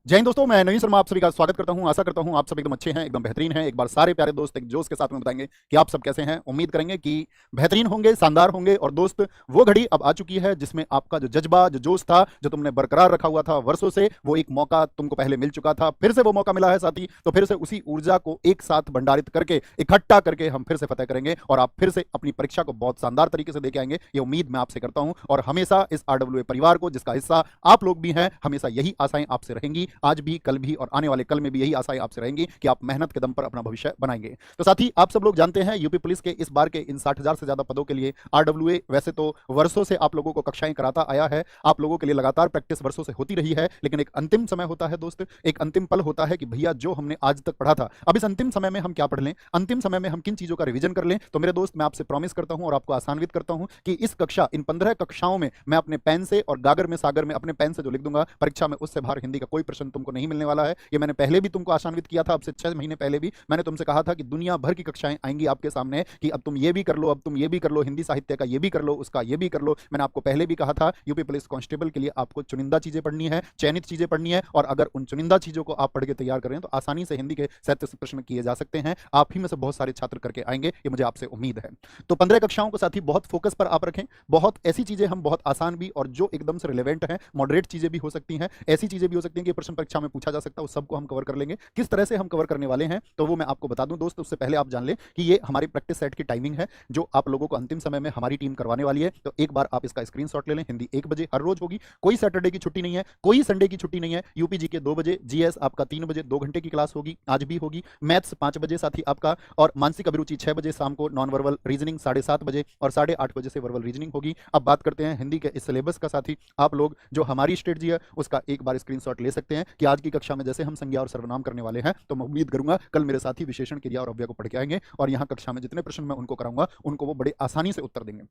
जय हिंद दोस्तों, मैं नवीन शर्मा आप सभी का स्वागत करता हूं। आशा करता हूं आप सब एकदम अच्छे हैं, एकदम बेहतरीन हैं। एक बार सारे प्यारे दोस्त एक जोश के साथ में बताएंगे कि आप सब कैसे हैं। उम्मीद करेंगे कि बेहतरीन होंगे, शानदार होंगे। और दोस्त, वो घड़ी अब आ चुकी है जिसमें आपका जो जज्बा, जो जोश था, जो तुमने बरकरार रखा हुआ था वर्षों से, वो एक मौका तुमको पहले मिल चुका था। फिर से वो मौका मिला है साथी, तो फिर से उसी ऊर्जा को एक साथ भंडारित करके, इकट्ठा करके हम फिर से फतेह करेंगे और आप फिर से अपनी परीक्षा को बहुत शानदार तरीके से देके आएंगे। ये उम्मीद मैं आपसे करता हूं। और हमेशा इस आरडब्ल्यूए परिवार को, जिसका हिस्सा आप लोग भी हैं, हमेशा यही आशाएं आपसे रहेंगी। आज भी, कल भी और आने वाले कल में भी यही आशाएं आपसे रहेंगी कि आप मेहनत के दम पर अपना भविष्य बनाएंगे। तो साथी, आप सब लोग जानते हैं यूपी पुलिस के इस बार के इन 60,000 से ज्यादा पदों के लिए आरडब्ल्यूए वैसे तो वर्षों से आप लोगों को कक्षाएं कराता आया है। आप लोगों के लिए लगातार प्रैक्टिस वर्षों से होती रही है। लेकिन एक अंतिम समय होता है दोस्त, एक अंतिम पल होता है कि भैया जो हमने आज तक पढ़ा था, अब इस अंतिम समय में हम क्या पढ़ लें, अंतिम समय में हम किन चीजों का रिवीजन कर लें। तो मेरे दोस्त, मैं आपसे प्रॉमिस करता हूं और आपको आसान्वित करता हूं कि इस कक्षा, इन 15 कक्षाओं में मैं अपने पेन से और गागर में सागर में अपने पेन से जो लिख दूंगा परीक्षा में, उससे बाहर हिंदी का कोई प्रश्न तुमको नहीं मिलने वाला है। ये मैंने पहले भी तुमको आशान्वित किया था। अब से 6 महीने पहले भी मैंने तुमसे कहा था कि दुनिया भर की कक्षाएं आएंगी आपके सामने, कि अब तुम ये भी कर लो, अब तुम ये भी कर लो, हिंदी साहित्य का ये भी कर लो, उसका ये भी कर लो। मैंने आपको पहले भी कहा था यूपी पुलिस कांस्टेबल के लिए आपको चुनिंदा चीजें पढ़नी है, चयनित चीजें पढ़नी है। और अगर उन चुनिंदा चीजों को आप पढ़ के तैयार करें तो आसानी से हिंदी के 37 प्रश्न किए जा सकते हैं। आप ही में से बहुत सारे छात्र करके आएंगे, ये मुझे आपसे उम्मीद है। तो 15 कक्षाओं को साथी बहुत फोकस पर आप रखें। बहुत ऐसी चीजें हम बहुत आसान भी और जो एकदम से रिलेवेंट है, मॉडरेट चीजें भी हो सकती हैं, ऐसी चीजें भी हो सकती हैं कि प्रश्न परीक्षा में पूछा जा सकता है, उस सबको हम कवर कर लेंगे। किस तरह से हम कवर करने वाले हैं तो वो मैं आपको बता दूं दोस्त। उससे पहले आप जान लें कि ये हमारी प्रैक्टिस सेट की टाइमिंग है जो आप लोगों को अंतिम समय में हमारी टीम करवाने वाली है। तो एक बार आप इसका स्क्रीनशॉट ले लें। हिंदी 1 बजे हर रोज होगी, कोई सैटरडे की छुट्टी नहीं है, कोई संडे की छुट्टी नहीं है। यूपीजी के 2 बजे, जीएस आपका 3 बजे 2 घंटे की क्लास होगी, आज भी होगी। मैथ्स 5 बजे साथी आपका, और मानसिक अभिरुचि 6 बजे शाम को, नॉन वर्बल रीजनिंग 7:30 बजे और 8:30 बजे से वर्बल रीजनिंग होगी। अब बात करते हैं हिंदी के इस सिलेबस का साथी। आप लोग जो हमारी स्ट्रेटजी है उसका एक बार स्क्रीनशॉट ले सकते हैं कि आज की कक्षा में जैसे हम संज्ञा और सर्वनाम करने वाले हैं, तो मैं उम्मीद करूंगा कल मेरे साथी विशेषण, क्रिया और अव्यय को पढ़ के आएंगे और यहाँ कक्षा में जितने प्रश्न मैं उनको कराऊंगा उनको वो बड़े आसानी से उत्तर देंगे।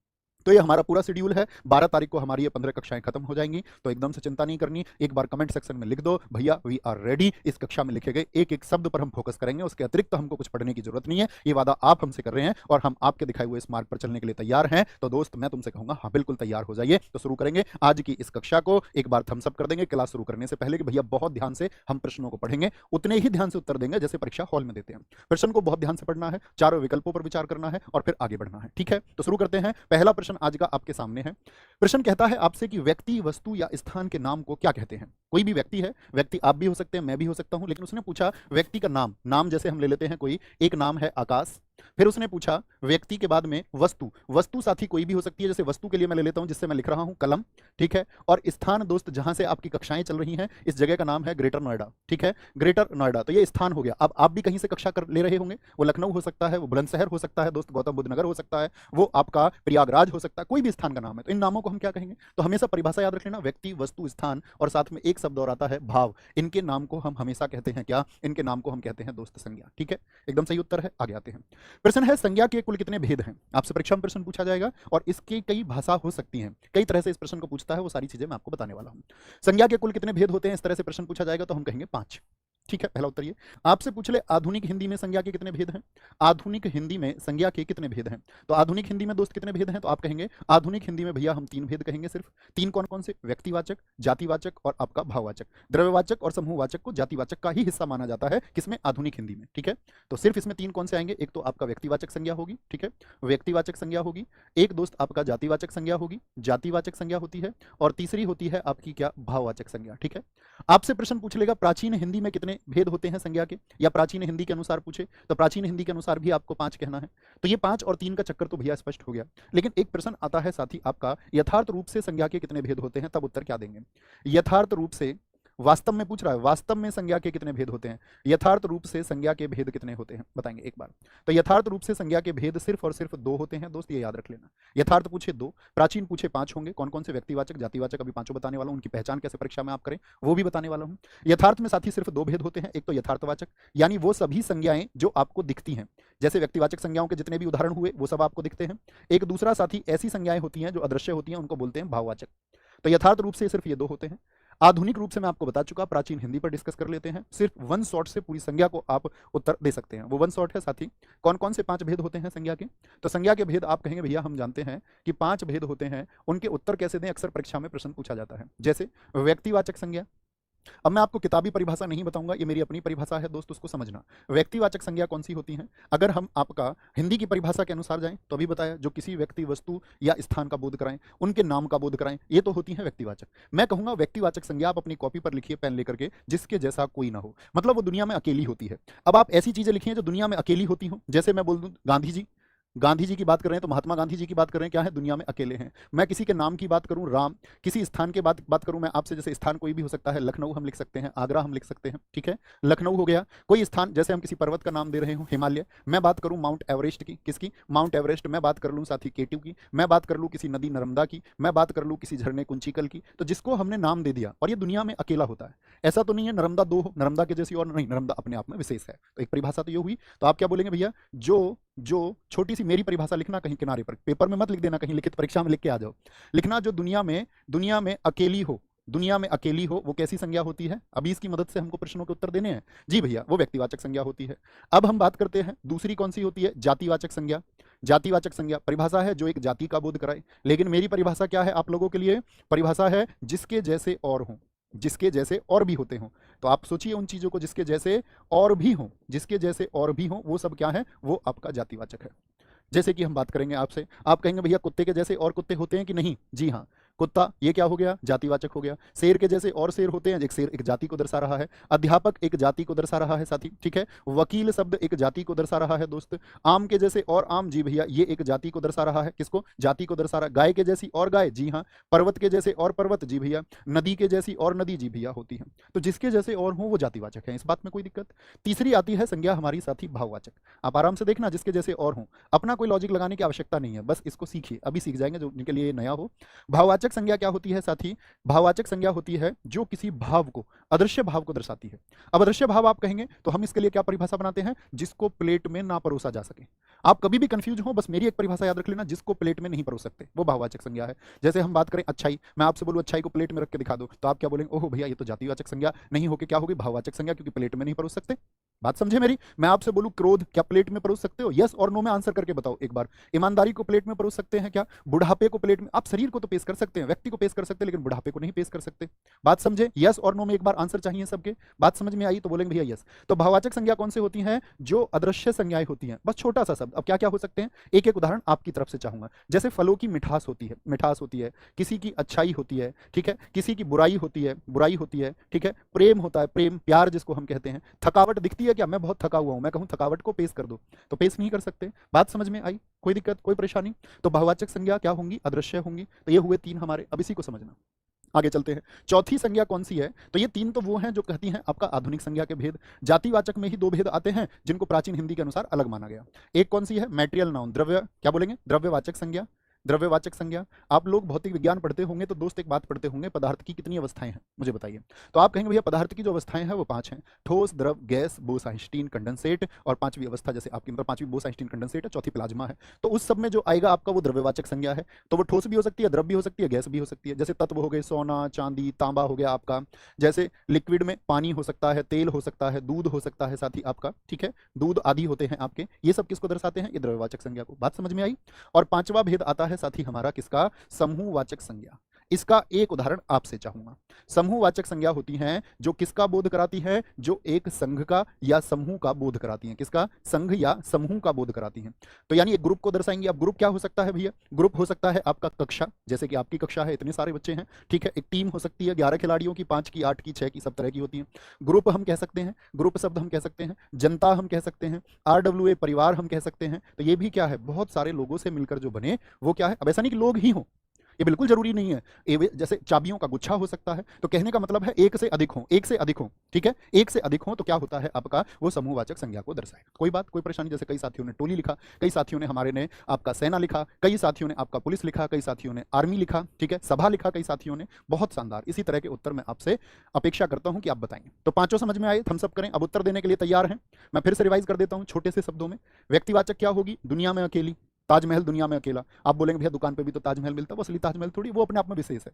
तो ये हमारा पूरा शेड्यूल है। 12 तारीख को हमारी ये 15 कक्षाएं खत्म हो जाएंगी। तो एकदम से चिंता नहीं करनी। एक बार कमेंट सेक्शन में लिख दो, भैया वी आर रेडी। इस कक्षा में लिखे गए एक एक शब्द पर हम फोकस करेंगे, उसके अतिरिक्त तो हमको कुछ पढ़ने की जरूरत नहीं है। ये वादा आप हमसे कर रहे हैं और हम आपके दिखाए हुए इस मार्ग पर चलने के लिए तैयार हैं। तो दोस्त, मैं तुमसे कहूंगा हाँ बिल्कुल तैयार हो जाइए। तो शुरू करेंगे आज की इस कक्षा को। एक बार थम्स अप कर देंगे क्लास शुरू करने से पहले कि भैया बहुत ध्यान से हम प्रश्नों को पढ़ेंगे, उतने ही ध्यान से उत्तर देंगे जैसे परीक्षा हॉल में देते हैं। प्रश्न को बहुत ध्यान से पढ़ना है, चारों विकल्पों पर विचार करना है और फिर आगे बढ़ना है। ठीक है, तो शुरू करते हैं। पहला प्रश्न आज का आपके सामने है। प्रश्न कहता है आपसे कि व्यक्ति, वस्तु या स्थान के नाम को क्या कहते हैं। कोई भी व्यक्ति है, व्यक्ति आप भी हो सकते हैं, मैं भी हो सकता हूं, लेकिन उसने पूछा व्यक्ति का नाम। नाम जैसे हम ले लेते हैं कोई, एक नाम है आकाश। फिर उसने पूछा व्यक्ति के बाद में वस्तु। वस्तु साथी कोई भी हो सकती है, जैसे वस्तु के लिए मैं ले लेता हूं जिससे मैं लिख रहा हूं कलम। ठीक है, और स्थान दोस्त जहां से आपकी कक्षाएं चल रही हैं, इस जगह का नाम है ग्रेटर नोएडा। ठीक है, ग्रेटर नोएडा, तो ये स्थान हो गया। अब आप भी कहीं से कक्षा कर ले रहे होंगे, वो लखनऊ हो सकता है, वो बुलंदशहर हो सकता है दोस्त, गौतम बुद्ध नगर हो सकता है, वो आपका प्रयागराज हो सकता है, कोई भी स्थान का नाम है। तो इन नामों को हम क्या कहेंगे, तो हमेशा परिभाषा याद रख लेना, व्यक्ति, वस्तु, स्थान और साथ में एक शब्द और आता है भाव। इनके नाम को हम हमेशा कहते हैं क्या, इनके नाम को हम कहते हैं दोस्त संज्ञा। ठीक है, एकदम सही उत्तर है। आगे आते हैं। प्रश्न है संज्ञा के कुल कितने भेद हैं। आपसे परीक्षा में प्रश्न पूछा जाएगा और इसकी कई भाषा हो सकती हैं, कई तरह से इस प्रश्न को पूछता है, वो सारी चीजें मैं आपको बताने वाला हूं। संज्ञा के कुल कितने भेद होते हैं, इस तरह से प्रश्न पूछा जाएगा तो हम कहेंगे 5। ठीक है, पहला उत्तर ये। आपसे पूछ ले आधुनिक हिंदी में संज्ञा के कितने भेद हैं। आधुनिक हिंदी में संज्ञा के कितने भेद हैं, तो आधुनिक हिंदी में दोस्त कितने भेद हैं, तो आप कहेंगे आधुनिक हिंदी में भैया हम 3 भेद कहेंगे सिर्फ। 3 कौन कौन से, व्यक्तिवाचक, जातिवाचक और आपका भाववाचक। द्रव्यवाचक और समूहवाचक को जातिवाचक का ही हिस्सा माना जाता है किसमें, आधुनिक हिंदी में। ठीक है, तो सिर्फ इसमें 3 कौन से आएंगे, एक तो आपका व्यक्तिवाचक संज्ञा होगी, ठीक है, व्यक्तिवाचक संज्ञा होगी। एक दोस्त आपका जातिवाचक संज्ञा होगी, जातिवाचक संज्ञा होती है। और तीसरी होती है आपकी क्या, भाववाचक संज्ञा। ठीक है, आपसे प्रश्न पूछ लेगा प्राचीन हिंदी में कितने भेद होते हैं संज्ञा के, या प्राचीन हिंदी के अनुसार पूछे तो प्राचीन हिंदी के अनुसार भी आपको 5 कहना है। तो ये 5 और 3 का चक्कर तो भैया स्पष्ट हो गया। लेकिन एक प्रश्न आता है साथी आपका, यथार्थ रूप से संज्ञा के कितने भेद होते हैं, तब उत्तर क्या देंगे। यथार्थ रूप से, वास्तव में पूछ रहा है, वास्तव में संज्ञा के कितने भेद होते हैं, यथार्थ रूप से संज्ञा के भेद कितने होते हैं, बताएंगे एक बार। तो यथार्थ रूप से संज्ञा के भेद सिर्फ और सिर्फ 2 होते हैं दोस्त, ये याद रख लेना। यथार्थ पूछे 2, प्राचीन पूछे 5 होंगे। कौन कौन से, व्यक्तिवाचक, जातिवाचक, अभी 5 बताने वाला हूं, उनकी पहचान कैसे परीक्षा में आप करें वो भी बताने वाला हूं। यथार्थ में साथी सिर्फ 2 भेद होते हैं, एक तो यथार्थवाचक, यानी वो सभी संज्ञाएं जो आपको दिखती हैं, जैसे व्यक्तिवाचक संज्ञाओं के जितने भी उदाहरण हुए वो सब आपको दिखते हैं। एक दूसरा साथी ऐसी संज्ञाएं होती हैं जो अदृश्य होती हैं, उनको बोलते हैं भाववाचक। तो यथार्थ रूप से सिर्फ ये 2 होते हैं। आधुनिक रूप से मैं आपको बता चुका, प्राचीन हिंदी पर डिस्कस कर लेते हैं। सिर्फ 1 शॉट से पूरी संज्ञा को आप उत्तर दे सकते हैं, वो 1 शॉट है साथी। कौन कौन से 5 भेद होते हैं संज्ञा के, तो संज्ञा के भेद आप कहेंगे भैया हम जानते हैं कि 5 भेद होते हैं, उनके उत्तर कैसे दें, अक्सर परीक्षा में प्रश्न पूछा जाता है। जैसे व्यक्तिवाचक संज्ञा, अब मैं आपको किताबी परिभाषा नहीं बताऊंगा, ये मेरी अपनी परिभाषा है दोस्त, उसको समझना। व्यक्तिवाचक संज्ञा कौन सी होती हैं? अगर हम आपका हिंदी की परिभाषा के अनुसार जाएं तो अभी बताया, जो किसी व्यक्ति, वस्तु या स्थान का बोध कराएं, उनके नाम का बोध कराएं, ये तो होती है व्यक्तिवाचक। मैं कहूंगा व्यक्तिवाचक संज्ञा आप अपनी कॉपी पर लिखिए पेन लेकर के, जिसके जैसा कोई ना हो, मतलब वो दुनिया में अकेली होती है। अब आप ऐसी चीजें लिखिए जो दुनिया में अकेली होती हो, जैसे मैं बोल दूं गांधी जी, गांधी जी की बात कर रहे हैं तो महात्मा गांधी जी की बात कर रहे हैं, क्या है, दुनिया में अकेले हैं। मैं किसी के नाम की बात करूं राम, किसी स्थान के बात करूं मैं आपसे, जैसे स्थान कोई भी हो सकता है, लखनऊ हम लिख सकते हैं, आगरा हम लिख सकते हैं, ठीक है, लखनऊ हो गया। कोई स्थान, जैसे हम किसी पर्वत का नाम दे रहे हो, हिमालय, मैं बात करूं माउंट एवरेस्ट की, किसकी, माउंट एवरेस्ट। मैं बात कर लूं साथी केटू की, मैं बात कर लूं किसी नदी नर्मदा की, मैं बात कर लूं किसी झरने कुंचिकल की, तो जिसको हमने नाम दे दिया और ये दुनिया में अकेला होता है। ऐसा तो नहीं है नर्मदा दो हो, नर्मदा के जैसी और नहीं, नर्मदा अपने आप में विशेष है। तो एक परिभाषा तो ये हुई। तो आप क्या बोलेंगे भैया, जो छोटी सी मेरी परिभाषा लिखना कहीं किनारे पर, पेपर में मत लिख देना, कहीं लिखित परीक्षा में लिख के आ जाओ, लिखना जो दुनिया में अकेली हो, दुनिया में अकेली हो, वो कैसी संज्ञा होती है? अभी इसकी मदद से हमको प्रश्नों के उत्तर देने हैं। जी भैया, वो व्यक्तिवाचक संज्ञा होती है। अब हम बात करते हैं दूसरी कौन सी होती है, जातिवाचक संज्ञा। जातिवाचक संज्ञा परिभाषा है जो एक जाति का बोध कराए, लेकिन मेरी परिभाषा क्या है आप लोगों के लिए? परिभाषा है जिसके जैसे और हों, जिसके जैसे और भी होते हों। तो आप सोचिए उन चीजों को, जिसके जैसे और भी हों, जिसके जैसे और भी हों, वो सब क्या है, वो आपका जातिवाचक है। जैसे कि हम बात करेंगे आपसे, आप कहेंगे भैया कुत्ते के जैसे और कुत्ते होते हैं कि नहीं? जी हाँ, कुत्ता ये क्या हो गया, जातिवाचक हो गया। शेर के जैसे और शेर होते हैं, एक शेर एक जाति को दर्शा रहा है। अध्यापक एक जाति को दर्शा रहा है साथी, ठीक है। वकील शब्द एक जाति को दर्शा रहा है दोस्त। आम के जैसे और आम, जी भैया, ये एक जाति को दर्शा रहा है, किसको, जाति को दर्शा रहा है। गाय के जैसी और गाय, जी हाँ। पर्वत के जैसे और पर्वत, जी भैया। नदी के जैसी और नदी, जी भैया, होती है। तो जिसके जैसे और हो वो जातिवाचक है, इस बात में कोई दिक्कत। तीसरी आती है संज्ञा हमारी साथी भाववाचक। आप आराम से देखना, जिसके जैसे और हो, अपना कोई लॉजिक लगाने की आवश्यकता नहीं है, बस इसको सीखिए, अभी सीख जाएंगे जो जिनके लिए नया हो। भाववाचक संज्ञा क्या होती है साथी? भाववाचक संज्ञा होती है जो किसी भाव को, अदृश्य भाव को दर्शाती है। अब अदृश्य भाव आप कहेंगे तो हम इसके लिए क्या परिभाषा बनाते हैं? जिसको प्लेट में ना परोसा जा सके। आप कभी भी कंफ्यूज हो, बस मेरी एक परिभाषा याद रख लेना, जिसको प्लेट में नहीं परोस सकते, वो भाववाचक संज्ञा है। जैसे हम बात करें अच्छाई, मैं आपसे बोलूं अच्छाई को प्लेट में रख के दिखा दो, तो आप क्या बोलेंगे, ओहो भैया ये तो जातिवाचक संज्ञा नहीं होके क्या होगी, भाववाचक संज्ञा, क्योंकि प्लेट में नहीं परोस सकते। बात समझे मेरी? मैं आपसे बोलूं क्रोध, क्या प्लेट में परोस सकते हो? यस और नो में आंसर करके बताओ एक बार। ईमानदारी को प्लेट में परोस सकते हैं क्या? बुढ़ापे को प्लेट में, आप शरीर को तो पेश कर सकते हैं, व्यक्ति को पेश कर सकते हैं, लेकिन बुढ़ापे को नहीं पेश कर सकते। बात समझे? यस और नो में एक बार आंसर चाहिए सबके। बात समझ में आई तो बोलेंगे भैया यस। तो भाववाचक संज्ञा कौन से होती हैं? जो अदृश्य संज्ञाएं होती हैं, बस छोटा सा शब्द। अब क्या क्या हो सकते हैं, एक एक उदाहरण आपकी तरफ से चाहूंगा। जैसे फलों की मिठास होती है, मिठास होती है, किसी की अच्छाई होती है, ठीक है, किसी की बुराई होती है, बुराई होती है, ठीक है, प्रेम होता है, प्रेम, प्यार जिसको हम कहते हैं। थकावट दिखती है क्या? मैं बहुत थका हुआ हूं, मैं कहूं थकावट को पेश कर दो, तो पेश नहीं कर सकते। बात समझ में आई? कोई दिक्कत, कोई परेशानी? तो भाववाचक संज्ञा क्या होंगी? अदृश्य होंगी। तो ये हुए तीन हमारे, अब इसी को समझना। आगे चलते हैं। चौथी संज्ञा कौन सी है? तो ये तीन तो वो हैं जो कहती हैं आपका आधुनिक संज्ञा के भेद। जातिवाचक में ही दो भेद आते हैं जिनको प्राचीन हिंदी के अनुसार अलग माना गया। एक कौन सी है? मैटेरियल नाउन, द्रव्य, क्या बोलेंगे, द्रव्यवाचक संज्ञा। द्रव्यवाचक संज्ञा, आप लोग भौतिक विज्ञान पढ़ते होंगे तो दोस्त एक बात पढ़ते होंगे, पदार्थ की कितनी अवस्थाएं हैं मुझे बताइए। तो आप कहेंगे भैया पदार्थ की जो अवस्थाएं हैं वो 5 हैं, ठोस, द्रव, गैस, बोस-आइंस्टीन, कंडेंसेट, और पांचवी अवस्था, जैसे आपकी मतलब पांचवी बोस-आइंस्टीन कंडेंसेट है, चौथी प्लाज्मा है। तो उस सब में जो आएगा आपका वो द्रव्यवाचक संज्ञा है। तो वो ठोस भी हो सकती है, द्रव भी हो सकती है, गैस भी हो सकती है। जैसे तत्व हो गए, सोना, चांदी, तांबा हो गया आपका। जैसे लिक्विड में पानी हो सकता है, तेल हो सकता है, दूध हो सकता है साथी आपका, ठीक है, दूध आदि होते हैं आपके। ये सब किसको दर्शाते हैं? ये द्रव्यवाचक संज्ञा को। बात समझ में आई? और पांचवा भेद आता है साथी हमारा किसका? समूहवाचक संज्ञा। इसका एक उदाहरण आपसे चाहूंगा। समूहवाचक संज्ञा होती हैं जो किसका बोध कराती है? जो एक संघ का या समूह का बोध कराती हैं। किसका? संघ या समूह का बोध कराती हैं। तो यानी एक ग्रुप को दर्शाएंगे। अब ग्रुप क्या हो सकता है भैया? ग्रुप हो सकता है आपका कक्षा, जैसे कि आपकी कक्षा है, इतने सारे बच्चे हैं, ठीक है। एक टीम हो सकती है 11 खिलाड़ियों की, 5 की, 8 की, 6 की, सब तरह की होती है। ग्रुप हम कह सकते हैं, ग्रुप शब्द हम कह सकते हैं, जनता हम कह सकते हैं, RWA परिवार हम कह सकते हैं। तो ये भी क्या है? बहुत सारे लोगों से मिलकर जो बने वो क्या है? अब ऐसा नहीं कि लोग ही हों, ये बिल्कुल जरूरी नहीं है। जैसे चाबियों का गुच्छा हो सकता है। तो कहने का मतलब है एक से अधिक हो, एक से अधिक हो, ठीक है, एक से अधिक हो तो क्या होता है आपका? वो समूहवाचक संज्ञा को दर्शाए। कोई बात, कोई परेशानी? जैसे कई साथियों ने टोली लिखा, कई साथियों ने हमारे ने आपका सेना लिखा, कई साथियों ने आपका पुलिस लिखा, कई साथियों ने आर्मी लिखा, ठीक है, सभा लिखा कई साथियों ने। बहुत शानदार। इसी तरह के उत्तर मैं आपसे अपेक्षा करता हूं कि आप बताएंगे। तो पांचों समझ में आए? थम्स अप करें। अब उत्तर देने के लिए तैयार हैं? मैं फिर से रिवाइज कर देता हूं छोटे से शब्दों में। व्यक्तिवाचक क्या होगी? दुनिया में अकेली, ताजमहल दुनिया में अकेला। आप बोलेंगे भैया दुकान पे भी तो ताजमहल मिलता है, वो असली ताजमहल थोड़ी, वो अपने आप में विशेष है।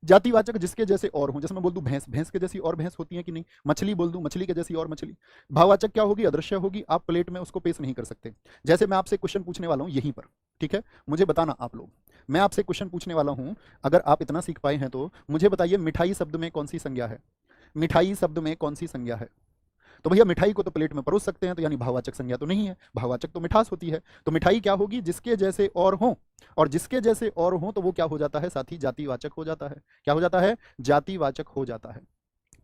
जातिवाचक जिसके जैसे और हो, जैसे मैं बोल दूं भैंस, भैंस के जैसी और भैंस होती है कि नहीं। मछली बोल दूं, मछली के जैसी और मछली। भाववाचक क्या होगी? अदृश्य होगी, आप प्लेट में उसको पेश नहीं कर सकते। जैसे मैं आपसे क्वेश्चन पूछने वाला हूं यहीं पर, ठीक है, मुझे बताना आप लोग, मैं आपसे क्वेश्चन पूछने वाला हूं, अगर आप इतना सीख पाए हैं तो मुझे बताइए मिठाई शब्द में कौन सी संज्ञा है? मिठाई शब्द में कौन सी संज्ञा है? तो भैया मिठाई को तो प्लेट में परोस सकते हैं, तो यानी भाववाचक संज्ञा तो नहीं है, भाववाचक तो मिठास होती है। तो मिठाई क्या होगी? जिसके जैसे और हो, और जिसके जैसे और हो तो वो क्या हो जाता है साथी? जातिवाचक हो जाता है। क्या हो जाता है? जातिवाचक हो जाता है।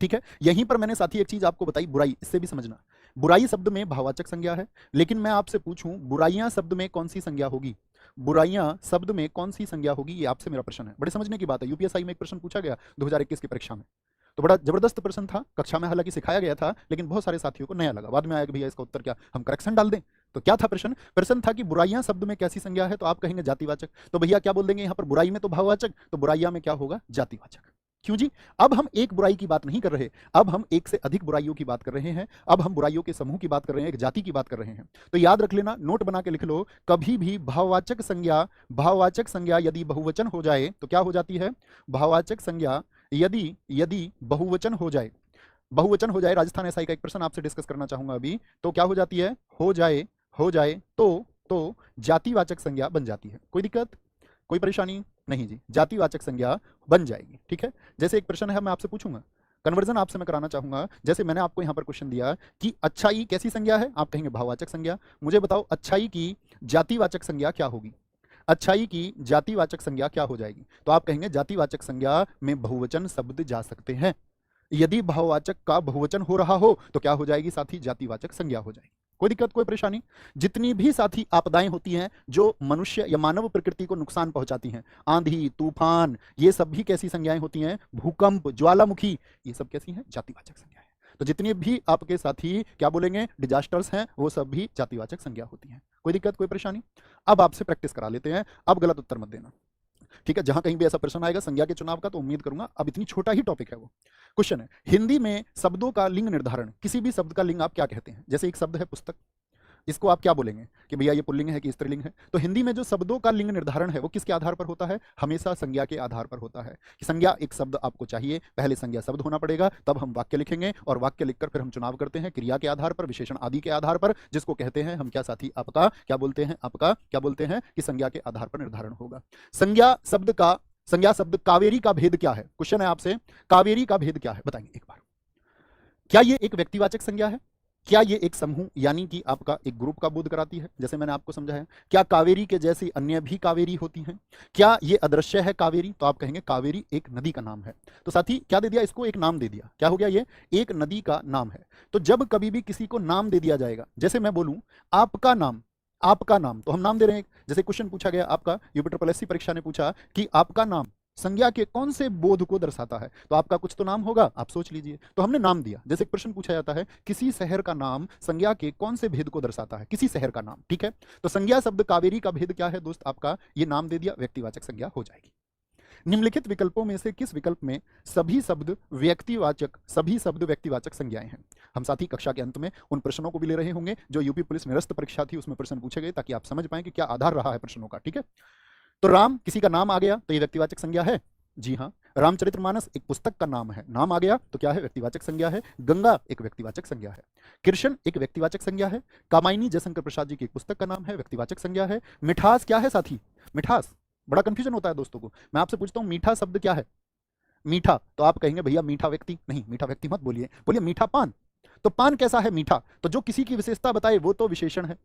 ठीक है, यहीं पर मैंने साथी एक चीज आपको बताई, बुराई, इससे भी समझना। बुराई शब्द में भाववाचक संज्ञा है, लेकिन मैं आपसे पूछूं बुराइयां शब्द में कौन सी संज्ञा होगी? बुराइयां शब्द में कौन सी संज्ञा होगी? ये आपसे मेरा प्रश्न है, बड़े समझने की बात है। यूपीएससी में एक प्रश्न पूछा गया 2021 की परीक्षा में, तो बड़ा जबरदस्त प्रश्न था, कक्षा में हालांकि सिखाया गया था, लेकिन बहुत सारे साथियों को नया लगा। बाद में आया कि भैया इसका उत्तर क्या, हम करेक्शन डाल दें। तो क्या था प्रश्न? प्रश्न था कि बुराइयां शब्द में कैसी संज्ञा है? तो आप कहेंगे जातिवाचक। तो भैया क्या बोल देंगे यहाँ पर? बुराई में तो भाववाचक, तो बुराइयां में क्या होगा? जातिवाचक। क्यों जी? अब हम एक बुराई की बात नहीं कर रहे, अब हम एक से अधिक बुराइयों की बात कर रहे हैं, अब हम बुराइयों के समूह की बात कर रहे हैं, एक जाति की बात कर रहे हैं। तो याद रख लेना, नोट बना के लिख लो, कभी भी भाववाचक संज्ञा यदि बहुवचन हो जाए तो क्या हो जाती है? भाववाचक संज्ञा यदि बहुवचन हो जाए, राजस्थान एसआई का एक प्रश्न आपसे डिस्कस करना चाहूंगा अभी, तो क्या हो जाती है? हो जाए तो जातिवाचक संज्ञा बन जाती है। कोई दिक्कत, कोई परेशानी नहीं जी, जातिवाचक संज्ञा बन जाएगी। ठीक है, जैसे एक प्रश्न है, मैं आपसे पूछूंगा, कन्वर्जन आपसे मैं कराना चाहूंगा। जैसे मैंने आपको यहां पर क्वेश्चन दिया कि अच्छाई कैसी संज्ञा है? आप कहेंगे भाववाचक संज्ञा। मुझे बताओ अच्छाई की जातिवाचक संज्ञा क्या होगी? अच्छाई की जातिवाचक संज्ञा क्या हो जाएगी? तो आप कहेंगे जातिवाचक संज्ञा में बहुवचन शब्द जा सकते हैं। यदि भाववाचक का बहुवचन हो रहा हो तो क्या हो जाएगी साथी? जातिवाचक संज्ञा हो जाएगी। कोई दिक्कत, कोई परेशानी? जितनी भी साथी आपदाएं होती हैं जो मनुष्य या मानव प्रकृति को नुकसान पहुंचाती हैं, आंधी, तूफान, ये सब भी कैसी संज्ञाएं होती हैं? भूकंप, ज्वालामुखी, ये सब कैसी हैं? जातिवाचक संज्ञाएं। तो जितने भी आपके साथी क्या बोलेंगे डिजास्टर्स हैं, वो सब भी जातिवाचक संज्ञा होती हैं। कोई दिक्कत, कोई परेशानी? अब आपसे प्रैक्टिस करा लेते हैं, अब गलत उत्तर मत देना। ठीक है, जहां कहीं भी ऐसा प्रश्न आएगा संज्ञा के चुनाव का, तो उम्मीद करूंगा, अब इतनी छोटा ही टॉपिक है वो। क्वेश्चन है, हिंदी में शब्दों का लिंग निर्धारण, किसी भी शब्द का लिंग आप क्या कहते हैं? जैसे एक शब्द है पुस्तक, इसको आप क्या बोलेंगे कि भैया ये पुल्लिंग है कि स्त्रीलिंग है? तो हिंदी में जो शब्दों का लिंग निर्धारण है वो किसके आधार पर होता है? हमेशा संज्ञा के आधार पर होता है। कि संज्ञा एक शब्द आपको चाहिए, पहले संज्ञा शब्द होना पड़ेगा, तब हम वाक्य लिखेंगे, और वाक्य लिखकर फिर हम चुनाव करते हैं क्रिया के आधार पर, विशेषण आदि के आधार पर, जिसको कहते हैं हम क्या साथी? आपका क्या बोलते हैं? आपका क्या बोलते हैं? कि संज्ञा के आधार पर निर्धारण होगा। संज्ञा शब्द कावेरी का भेद क्या है? क्वेश्चन है आपसे, कावेरी का भेद क्या है? बताएंगे एक बार। क्या ये एक व्यक्तिवाचक संज्ञा है? क्या ये एक समूह यानी कि आपका एक ग्रुप का बोध कराती है, जैसे मैंने आपको समझाया? क्या कावेरी के जैसी अन्य भी कावेरी होती हैं? क्या ये अदृश्य है कावेरी? तो आप कहेंगे कावेरी एक नदी का नाम है। तो साथी क्या दे दिया इसको? एक नाम दे दिया। क्या हो गया? ये एक नदी का नाम है। तो जब कभी भी किसी को नाम दे दिया जाएगा, जैसे मैं बोलूं आपका नाम, तो हम नाम दे रहे हैं। जैसे क्वेश्चन पूछा गया आपका, यूपी परीक्षा ने पूछा कि आपका नाम संज्ञा के कौन से बोध को दर्शाता है? तो आपका कुछ तो नाम होगा, आप सोच लीजिए। तो हमने नाम दिया। जैसे एक प्रश्न पूछा जाता है, किसी शहर का नाम संज्ञा के कौन से भेद को दर्शाता है? किसी शहर का नाम। ठीक है, तो संज्ञा शब्द कावेरी का भेद क्या है दोस्त? आपका ये नाम दे दिया, व्यक्तिवाचक संज्ञा हो जाएगी। निम्नलिखित विकल्पों में से किस विकल्प में सभी शब्द व्यक्तिवाचक संज्ञाएं हैं? हम साथी कक्षा के अंत में उन प्रश्नों को भी ले रहे होंगे जो यूपी पुलिस निरस्त परीक्षा थी, उसमें प्रश्न पूछे गए, ताकि आप समझ पाएं कि क्या आधार रहा है प्रश्नों का। ठीक है, तो राम किसी का नाम आ गया तो ये व्यक्तिवाचक संज्ञा है। जी हाँ, रामचरितमानस एक पुस्तक का नाम है, नाम आ गया तो क्या है? व्यक्तिवाचक संज्ञा है। गंगा एक व्यक्तिवाचक संज्ञा है। कृष्ण एक व्यक्तिवाचक संज्ञा है। कामायनी जयशंकर प्रसाद जी की एक पुस्तक का नाम है, व्यक्तिवाचक संज्ञा है। मिठास क्या है साथी? मिठास, बड़ा कंफ्यूजन होता है दोस्तों को। मैं आपसे पूछता हूं मीठा शब्द क्या है? मीठा, तो आप कहेंगे भैया मीठा व्यक्ति नहीं, मीठा व्यक्ति मत बोलिए, बोलिए मीठा पान। तो पान कैसा है? मीठा। तो जो किसी की विशेषता बताए वो तो विशेषण है,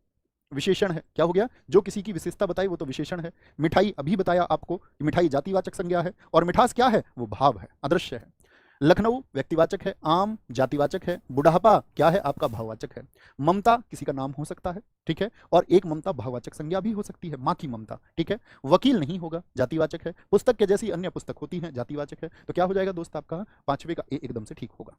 विशेषण है। क्या हो गया? जो किसी की विशेषता बताई वो तो विशेषण है। मिठाई अभी बताया आपको, मिठाई जातिवाचक संज्ञा है। और मिठास क्या है? वो भाव है, अदृश्य है। लखनऊ व्यक्तिवाचक है। आम जातिवाचक है। बुढ़ापा क्या है? आपका भाववाचक है। ममता किसी का नाम हो सकता है, ठीक है, और एक ममता भाववाचक संज्ञा भी हो सकती है, माँ की ममता। ठीक है, वकील नहीं होगा, जातिवाचक है। पुस्तक के जैसी अन्य पुस्तक होती है, जातिवाचक है। तो क्या हो जाएगा दोस्त? आपका पांचवे का ए एकदम से ठीक होगा।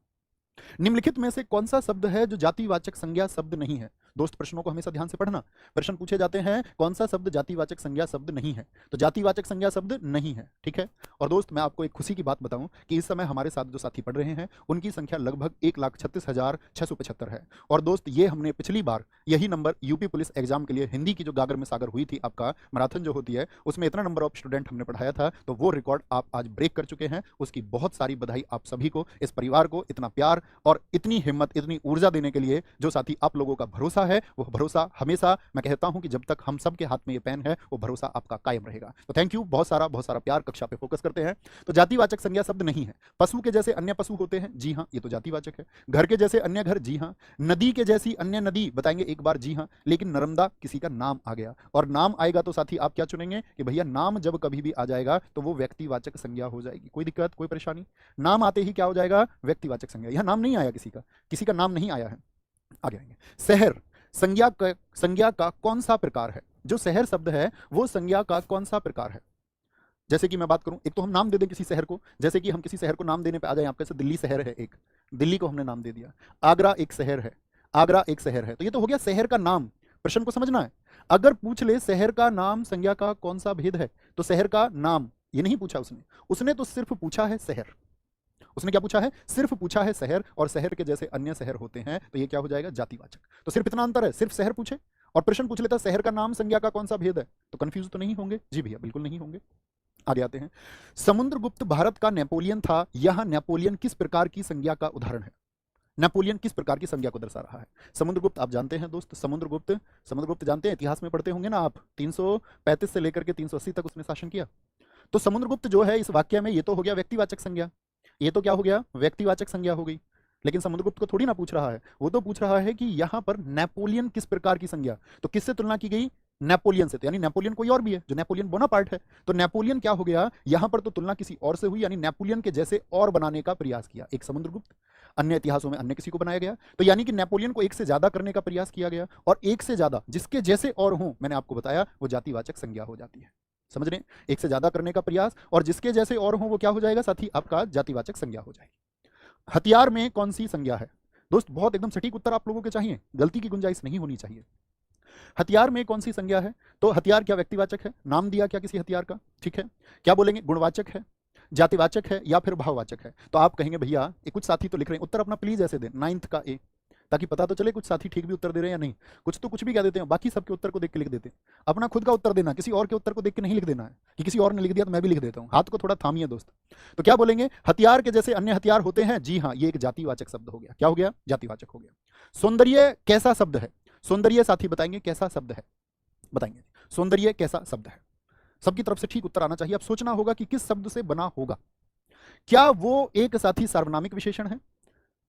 निम्नलिखित में से कौन सा शब्द है जो जातिवाचक संज्ञा शब्द नहीं है? दोस्त प्रश्नों को हमेशा ध्यान से पढ़ना। प्रश्न पूछे जाते हैं कौन सा शब्द जातिवाचक संज्ञा शब्द नहीं है, तो जातिवाचक संज्ञा शब्द नहीं है। ठीक है, और दोस्त मैं आपको एक खुशी की बात बताऊं कि इस समय हमारे साथ जो साथी पढ़ रहे हैं उनकी संख्या लगभग 1,36,675 है। और दोस्त ये हमने पिछली बार यही नंबर यूपी पुलिस एग्जाम के लिए हिंदी की जो गागर में सागर हुई थी, आपका मैराथन जो होती है, उसमें इतना नंबर ऑफ स्टूडेंट हमने पढ़ाया था, तो वो रिकॉर्ड आप आज ब्रेक कर चुके हैं। उसकी बहुत सारी बधाई आप सभी को, इस परिवार को, इतना प्यार, और इतनी हिम्मत, इतनी ऊर्जा देने के लिए जो साथी आप लोगों का भरोसा है, वो भरोसा हमेशा, मैं कहता हूं कि जब तक हम सब के हाथ में ये पेन है, वो भरोसा आपका कायम रहेगा। तो थैंक यू, बहुत सारा प्यार। कक्षा पे फोकस करते हैं। तो जातिवाचक संज्ञा शब्द नहीं है। पशु के जैसे अन्य पशु होते हैं, जी हाँ, ये तो जातिवाचक है। घर के जैसे अन्य घर, जी हाँ। नदी के जैसी अन्य नदी, बताएंगे एक बार, जी हाँ। लेकिन नर्मदा किसी का नाम आ गया, और नाम आएगा तो साथी आप क्या चुनेंगे कि भैया नाम जब कभी भी आ जाएगा तो वो व्यक्तिवाचक संज्ञा हो जाएगी। कोई दिक्कत, कोई परेशानी? नाम आते ही क्या हो जाएगा? व्यक्तिवाचक संज्ञा। यह नाम नहीं आया किसी का नाम नहीं आया है, आगे आएंगे। शहर संज्ञा का कौन सा प्रकार है? जो शहर शब्द है वो संज्ञा का कौन सा प्रकार है? जैसे कि मैं बात करूं, एक तो हम नाम दे दें किसी शहर को, जैसे कि हम किसी शहर को नाम देने पे आ जाए, आपके से दिल्ली शहर है एक, दिल्ली को हमने नाम दे दिया। आगरा एक शहर है, आगरा एक शहर है, तो ये तो हो गया शहर का नाम। प्रश्न को समझना है। अगर पूछ ले शहर का नाम संज्ञा का कौन सा भेद है, तो शहर का नाम ये नहीं पूछा उसने तो सिर्फ पूछा है शहर। उसने क्या पूछा है? सिर्फ पूछा है शहर, और शहर के जैसे अन्य शहर होते हैं, तो ये क्या हो जाएगा? जातिवाचक। तो सिर्फ इतना अंतर है, सिर्फ शहर पूछे और प्रश्न पूछ लेता शहर का नाम संज्ञा का कौन सा भेद है, तो कंफ्यूज तो नहीं होंगे? जी भैया, बिल्कुल नहीं होंगे। आगे आते हैं। समुद्रगुप्त भारत का नेपोलियन था। यह नेपोलियन किस प्रकार की संज्ञा का उदाहरण है? नेपोलियन किस प्रकार की संज्ञा को दर्शा रहा है? समुद्रगुप्त आप जानते हैं दोस्त, समुद्रगुप्त जानते हैं, इतिहास में पढ़ते होंगे ना आप, 335 से लेकर के 380 तक उसने शासन किया। तो समुद्रगुप्त जो है इस वाक्य में, ये तो हो गया व्यक्तिवाचक संज्ञा, ये तो क्या हो गया? व्यक्तिवाचक संज्ञा हो गई। लेकिन समुद्रगुप्त को थोड़ी ना पूछ रहा है, वो तो पूछ रहा है कि यहां पर नेपोलियन किस प्रकार की संज्ञा, तो किससे तुलना की गई? नेपोलियन से। तो यानी नेपोलियन कोई और भी है, जो नेपोलियन बोनापार्ट है, तो नेपोलियन क्या हो गया यहां पर? तो तुलना किसी और से हुई, यानी नेपोलियन के जैसे और बनाने का प्रयास किया एक समुद्रगुप्त, अन्य इतिहासों में अन्य किसी को बनाया गया। तो यानी कि नेपोलियन को एक से ज्यादा करने का प्रयास किया गया, और एक से ज्यादा जिसके जैसे और हो, मैंने आपको बताया, वो जातिवाचक संज्ञा हो जाती है। समझ रहे हैं? एक से ज्यादा करने का प्रयास और जिसके जैसे और हो, वो क्या हो जाएगा साथी? आपका जातिवाचक संज्ञा हो जाएगी। हथियार में कौन सी संज्ञा है? दोस्त बहुत एकदम सटीक उत्तर आप लोगों के चाहिए, गलती की गुंजाइश नहीं होनी चाहिए। हथियार में कौन सी संज्ञा है? तो हथियार क्या व्यक्तिवाचक है? नाम दिया क्या किसी हथियार का? ठीक है, क्या बोलेंगे? गुणवाचक है, जातिवाचक है, या फिर भाववाचक है? तो आप कहेंगे भैया, ये कुछ साथी तो लिख रहे हैं, उत्तर अपना प्लीज ऐसे दें, 9th का ए, ताकि पता तो चले कुछ साथी ठीक भी उत्तर दे रहे हैं या नहीं। कुछ तो कुछ भी क्या देते हैं, बाकी सबके उत्तर को देख के लिख देते हैं। अपना खुद का उत्तर देना, किसी और के उत्तर को देख के नहीं लिख देना है कि किसी और ने लिख दिया तो मैं भी लिख देता हूं। हाथ को थोड़ा थामिए दोस्त। तो क्या बोलेंगे? हथियार के जैसे अन्य हथियार होते हैं, जी हाँ, ये एक जातिवाचक शब्द हो गया। क्या हो गया? जातिवाचक हो गया। सौंदर्य कैसा शब्द है? सौंदर्य साथी बताएंगे कैसा शब्द है, बताएंगे सौंदर्य कैसा शब्द है? सबकी तरफ से ठीक उत्तर आना चाहिए। अब सोचना होगा कि किस शब्द से बना होगा। क्या वो एक साथी सार्वनामिक विशेषण है?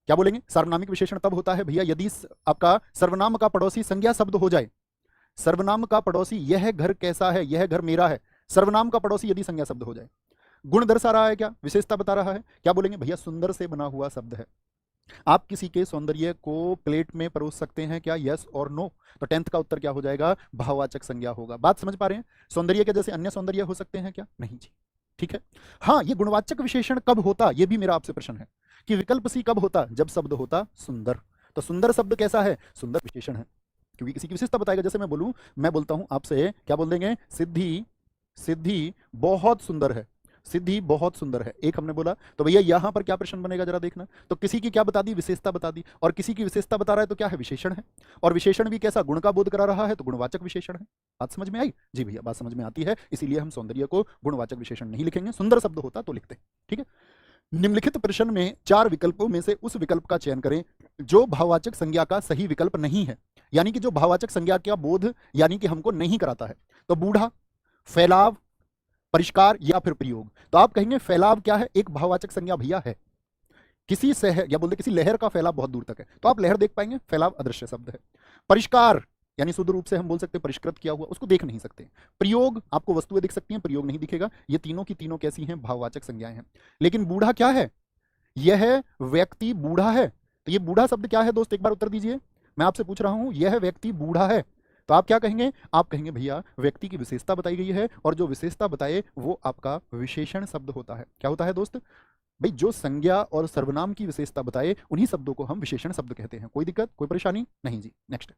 क्या बोलेंगे? सार्वनामिक विशेषण तब होता है भैया यदि आपका सर्वनाम का पड़ोसी संज्ञा शब्द हो जाए। सर्वनाम का पड़ोसी, यह घर कैसा है, यह घर मेरा है, सर्वनाम का पड़ोसी यदि संज्ञा शब्द हो जाए। गुण दर्शा रहा है, क्या विशेषता बता रहा है? क्या बोलेंगे? भैया सुंदर से बना हुआ शब्द है। आप किसी के सौंदर्य को प्लेट में परोस सकते हैं क्या? यस और नो? तो 10th का उत्तर क्या हो जाएगा? भाववाचक संज्ञा होगा। बात समझ पा रहे हैं? सौंदर्य के जैसे अन्य सौंदर्य हो सकते हैं क्या? नहीं जी। ठीक है। हाँ, ये गुणवाचक विशेषण कब होता, ये भी मेरा आपसे प्रश्न है कि विकल्प सी कब होता? जब शब्द होता सुंदर। तो सुंदर शब्द कैसा है? सुंदर विशेषण है, क्योंकि किसी की विशेषता बताएगा। जैसे मैं बोलता हूं आपसे, क्या बोल देंगे? सिद्धि बहुत सुंदर है, सिद्धि बहुत सुंदर है, एक हमने बोला। तो भैया यहां पर क्या प्रश्न बनेगा जरा देखना। तो किसी की क्या बता दी? विशेषता बता दी, और किसी की विशेषता बता रहा है तो क्या है? विशेषण है, और विशेषण भी कैसा? गुण का बोध करा रहा है, तो गुणवाचक विशेषण है। बात समझ में आई? जी भैया, बात समझ में आती है। इसीलिए हम सौंदर्य को गुणवाचक विशेषण नहीं लिखेंगे, सुंदर शब्द होता तो लिखते। ठीक है। निम्नलिखित प्रश्न में 4 विकल्पों में से उस विकल्प का चयन करें जो भाववाचक संज्ञा का सही विकल्प नहीं है, यानी कि जो भाववाचक संज्ञा का बोध यानी कि हमको नहीं कराता है। तो बूढ़ा, फैलाव, परिष्कार या फिर प्रयोग। तो आप कहेंगे फैलाव क्या है? एक भाववाचक संज्ञा भैया है। किसी शहर या बोलते किसी लहर का फैलाव बहुत दूर तक है, तो आप लहर देख पाएंगे, फैलाव अदृश्य शब्द है। परिष्कार यानी शुद्ध रूप से हम बोल सकते हैं परिष्कृत किया हुआ, उसको देख नहीं सकते। प्रयोग, आपको वस्तुएं दिख सकती हैं, प्रयोग नहीं दिखेगा। ये तीनों की तीनों कैसी हैं? भाववाचक संज्ञाएं हैं। लेकिन बूढ़ा क्या है? यह व्यक्ति बूढ़ा है। तो ये बूढ़ा शब्द क्या है दोस्त? एक बार उत्तर दीजिए, मैं आपसे पूछ रहा हूं, यह व्यक्ति बूढ़ा है। तो आप क्या कहेंगे? आप कहेंगे भैया व्यक्ति की विशेषता बताई गई है, और जो विशेषता बताए वो आपका विशेषण शब्द होता है। क्या होता है दोस्त? भाई जो संज्ञा और सर्वनाम की विशेषता बताए उन्हीं शब्दों को हम विशेषण शब्द कहते हैं। कोई दिक्कत, कोई परेशानी नहीं जी। नेक्स्ट,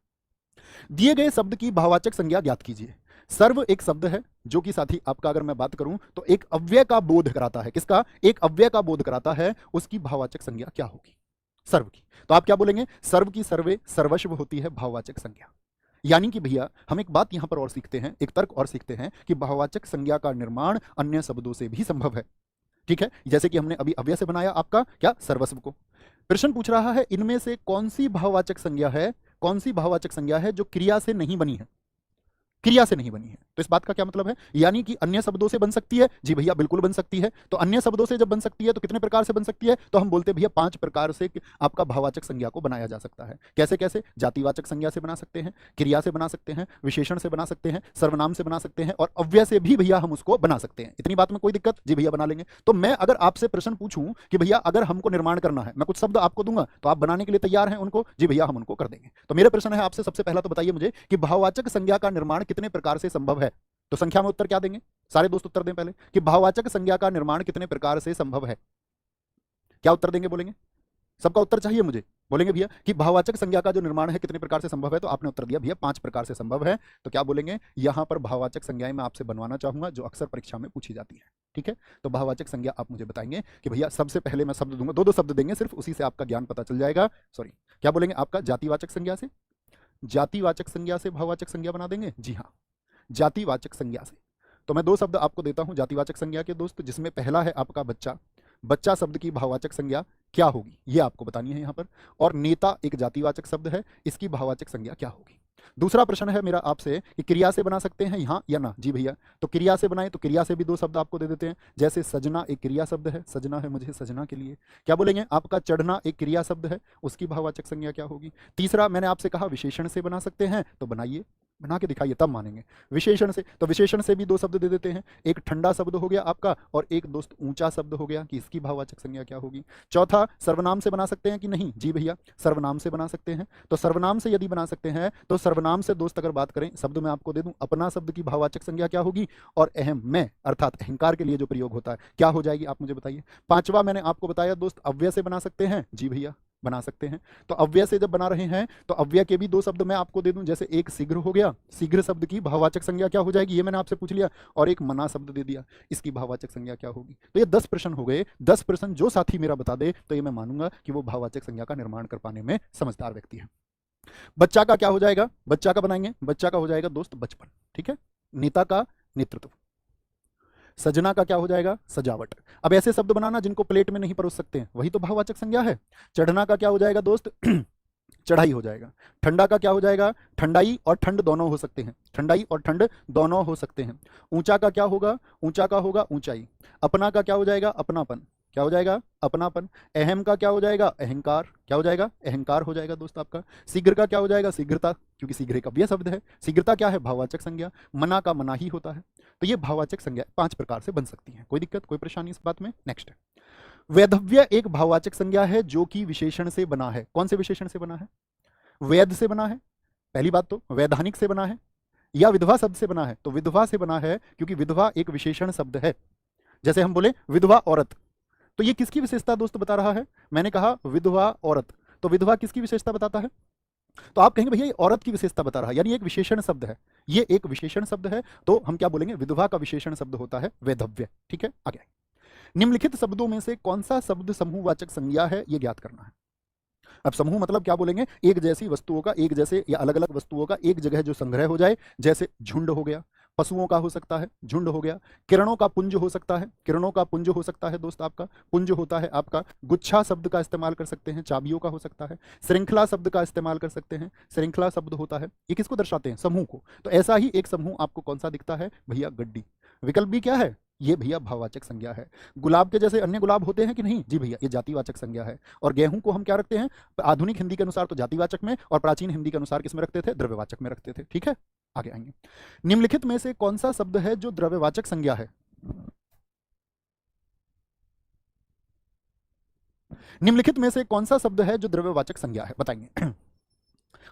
दिए गए शब्द की भाववाचक संज्ञा ज्ञात कीजिए। सर्व एक शब्द है जो कि साथी आपका अगर मैं बात करूं तो एक अव्यय का बोध कराता है। किसका? एक अव्यय का बोध कराता है। उसकी भाववाचक संज्ञा क्या होगी? सर्व की। तो आप क्या बोलेंगे? सर्व की सर्वे सर्वस्व होती है भाववाचक संज्ञा। यानी कि भैया हम एक बात यहां पर और सीखते हैं, एक तर्क और सीखते हैं कि भाववाचक संज्ञा का निर्माण अन्य शब्दों से भी संभव है। ठीक है, जैसे कि हमने अभी अव्यय से बनाया आपका क्या? सर्वस्व को। प्रश्न पूछ रहा है इनमें से कौन सी भाववाचक संज्ञा है, कौन सी भाववाचक संज्ञा है जो क्रिया से नहीं बनी है, क्रिया से नहीं बनी है। तो इस बात का क्या मतलब है, यानी कि अन्य शब्दों से बन सकती है। जी भैया बिल्कुल बन सकती है। तो अन्य शब्दों से जब बन सकती है तो कितने प्रकार से बन सकती है, तो हम बोलते हैं भैया 5 प्रकार से आपका भाववाचक संज्ञा को बनाया जा सकता है। कैसे कैसे, जातिवाचक संज्ञा से बना सकते हैं, क्रिया से बना सकते हैं, विशेषण से बना सकते हैं, सर्वनाम से बना सकते हैं, और अव्यय से भी भैया हम उसको बना सकते हैं। इतनी बात में कोई दिक्कत, जी भैया बना लेंगे। तो मैं अगर आपसे प्रश्न पूछूं कि भैया अगर हमको निर्माण करना है, मैं कुछ शब्द आपको दूंगा तो आप बनाने के लिए तैयार हैं उनको, जी भैया हम उनको कर देंगे। तो मेरा प्रश्न है आपसे, सबसे पहला तो बताइए मुझे कि भाववाचक संज्ञा का निर्माण कितने प्रकार से संभव है। तो संख्या में उत्तर क्या देंगे, सारे दोस्त उत्तर दें पहले कि भाववाचक संज्ञा का निर्माण कितने प्रकार से संभव है। क्या उत्तर देंगे, बोलेंगे, सबका उत्तर चाहिए मुझे। बोलेंगे भैया कि भाववाचक संज्ञा का जो निर्माण है कितने प्रकार से संभव है, तो आपने उत्तर दिया भैया 5 प्रकार से संभव है। तो क्या बोलेंगे, यहां पर भाववाचक संज्ञाएं मैं आपसे बनवाना चाहूंगा जो अक्सर परीक्षा में पूछी जाती है। ठीक है, तो भाववाचक संज्ञा आप मुझे बताएंगे कि भैया सबसे पहले मैं शब्द दूंगा, 2-2 शब्द देंगे सिर्फ, उसी से आपका ज्ञान पता चल जाएगा। सॉरी, क्या बोलेंगे, आपका जातिवाचक संज्ञा से, जातिवाचक संज्ञा से भाववाचक संज्ञा बना देंगे। जी हाँ, जातिवाचक संज्ञा से। तो मैं 2 शब्द आपको देता हूं जातिवाचक संज्ञा के दोस्त, जिसमें पहला है आपका बच्चा। बच्चा शब्द की भाववाचक संज्ञा क्या होगी ये आपको बतानी है यहां पर। और नेता एक जातिवाचक शब्द है, इसकी भाववाचक संज्ञा क्या होगी। दूसरा प्रश्न है मेरा आपसे कि क्रिया से बना सकते हैं यहां या ना। जी भैया, तो क्रिया से बनाए तो क्रिया से भी 2 शब्द आपको दे देते हैं। जैसे सजना एक क्रिया शब्द है, सजना है मुझे सजना के लिए। क्या बोलेंगे, आपका चढ़ना एक क्रिया शब्द है, उसकी भाववाचक संज्ञा क्या होगी। तीसरा मैंने आपसे कहा विशेषण से बना सकते हैं, तो बनाइए, बना के दिखाइए तब मानेंगे। विशेषण से, तो विशेषण से भी 2 शब्द दे देते हैं, एक ठंडा शब्द हो गया आपका और एक दोस्त ऊंचा शब्द हो गया, कि इसकी भाववाचक संज्ञा क्या होगी। चौथा, सर्वनाम से बना सकते हैं कि नहीं। जी भैया, सर्वनाम से बना सकते हैं। तो सर्वनाम से यदि बना सकते हैं तो सर्वनाम से दोस्त अगर बात करें, शब्द मैं आपको दे दूं, अपना शब्द की भाववाचक संज्ञा क्या होगी, और अहम मैं अर्थात अहंकार के लिए जो प्रयोग होता है क्या हो जाएगी, आप मुझे बताइए। पांचवा मैंने आपको बताया दोस्त, अव्यय से बना सकते हैं। जी भैया बना सकते हैं। तो अव्यय से जब बना रहे हैं तो अव्यय के भी 2 शब्द मैं आपको दे दूं, जैसे एक शीघ्र हो गया, शीघ्र शब्द की भाववाचक संज्ञा क्या हो जाएगी, ये मैंने आपसे पूछ लिया। और एक मना शब्द दे दिया, इसकी भाववाचक संज्ञा क्या होगी। तो ये 10 प्रश्न हो गए। 10 प्रश्न जो साथी मेरा बता दे तो ये मैं मानूंगा कि वो भाववाचक संज्ञा का निर्माण कर पाने में समझदार व्यक्ति है। बच्चा का क्या हो जाएगा, बच्चा का बनाएंगे, बच्चा का हो जाएगा दोस्त बचपन। ठीक है, नेता का नेतृत्व। सजना का क्या हो जाएगा, सजावट। अब ऐसे शब्द बनाना जिनको प्लेट में नहीं परोस सकते हैं, वही तो भाववाचक संज्ञा है। चढ़ना का क्या हो जाएगा दोस्त चढ़ाई हो जाएगा। ठंडा का क्या हो जाएगा, ठंडाई और ठंड दोनों हो सकते हैं, ठंडाई और ठंड दोनों हो सकते हैं। ऊंचा का क्या होगा, ऊंचा का होगा ऊंचाई। अपना का क्या हो जाएगा, अपनापन। क्या हो जाएगा, अपनापन। अहम का क्या हो जाएगा, अहंकार। क्या हो जाएगा, अहंकार हो जाएगा दोस्त आपका। शीघ्र का क्या हो जाएगा, शीघ्रता, क्योंकि शीघ्र एक अव्यय शब्द है। शीघ्रता क्या है, भाववाचक संज्ञा। मना का मना ही होता है। तो ये भाववाचक संज्ञा 5 प्रकार से बन सकती है। कोई दिक्कत, कोई परेशानी इस बात में। नेक्स्ट, वैधव्य एक भाववाचक संज्ञा है जो कि विशेषण से बना है। कौन से विशेषण से बना है, वैध से बना है, पहली बात तो वैधानिक से बना है, या विधवा शब्द से बना है। तो विधवा से बना है क्योंकि विधवा एक विशेषण शब्द है। जैसे हम बोले विधवा औरत, तो ये किसकी विशेषता दोस्त बता रहा है, मैंने कहा विधवा औरत। तो विधवा किसकी विशेषता बताता है, तो आप कहेंगे भैया ये औरत की विशेषता बता रहा है, यानी एक विशेषण शब्द है, ये एक विशेषण शब्द है। तो हम क्या बोलेंगे, विधवा का विशेषण शब्द होता है वैधव्य। ठीक है, आगे निम्नलिखित शब्दों में से कौन सा शब्द समूहवाचक संज्ञा है, ये ज्ञात करना है। अब समूह मतलब क्या बोलेंगे, एक जैसी वस्तुओं का, एक जैसे या अलग अलग वस्तुओं का एक जगह जो संग्रह हो जाए। जैसे झुंड हो गया, पशुओं का हो सकता है, झुंड हो गया। किरणों का पुंज हो सकता है, किरणों का पुंज हो सकता है दोस्त आपका। पुंज होता है आपका। गुच्छा शब्द का इस्तेमाल कर सकते हैं, चाबियों का हो सकता है। श्रृंखला शब्द का इस्तेमाल कर सकते हैं, श्रृंखला शब्द होता है। ये किसको दर्शाते हैं, समूह को। तो ऐसा ही एक समूह आपको कौन सा दिखता है भैया, गड्डी। विकल्प भी क्या है, ये भैया भाववाचक संज्ञा है। गुलाब के जैसे अन्य गुलाब होते हैं कि नहीं, जी भैया ये जातिवाचक संज्ञा है। और गेहूं को हम क्या रखते हैं, आधुनिक हिंदी के अनुसार तो जातिवाचक में, और प्राचीन हिंदी के अनुसार किसमें रखते थे, द्रव्यवाचक में रखते थे। ठीक है, आगे आएंगे। निम्नलिखित में से कौन सा शब्द है जो द्रव्यवाचक संज्ञा है, निम्नलिखित में से कौन सा शब्द है जो द्रव्यवाचक संज्ञा है, बताएंगे।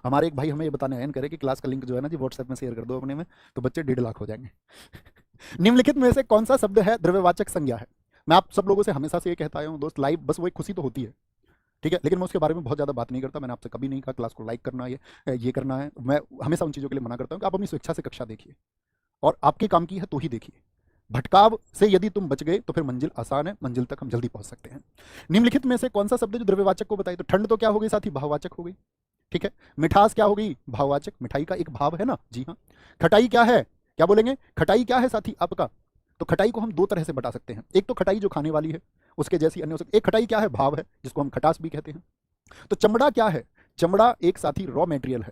हमारे एक भाई हमें ये बताने आयन करे कि क्लास का लिंक जो है ना जी व्हाट्सएप में शेयर कर दो अपने में, तो बच्चे 1.5 लाख हो जाएंगे। निम्नलिखित में से कौन सा शब्द है द्रव्यवाचक संज्ञा है। मैं आप सब लोगों से हमेशा से ये कहता आया हूं दोस्त, लाइव बस वो एक खुशी तो होती है, ठीक है, लेकिन मैं उसके बारे में बहुत ज़्यादा बात नहीं करता। मैंने आपसे कभी नहीं कहा क्लास को लाइक करना है, ये करना है। मैं हमेशा उन चीज़ों के लिए मना करता हूँ कि आप अपनी स्वेच्छा से कक्षा देखिए, और आपके काम की है तो ही देखिए। भटकाव से यदि तुम बच गए तो फिर मंजिल आसान है, मंजिल तक हम जल्दी पहुंच सकते हैं। निम्नलिखित में से कौन सा शब्द जो द्रव्यवाचक को बताए, तो ठंड तो क्या हो गई साथी, भाववाचक हो गई। ठीक है, मिठास क्या हो गई, भाववाचक, मिठाई का एक भाव है ना। जी हाँ, खटाई क्या है, क्या बोलेंगे, खटाई क्या है साथी आपका। तो खटाई को हम 2 तरह से बता सकते हैं। एक तो खटाई जो खाने वाली है, उसके जैसी अन्य हो सकती। एक खटाई क्या है? भाव है, जिसको हम खटास भी कहते हैं। तो चमड़ा क्या है? चमड़ा एक साथी रॉ मेटेरियल है।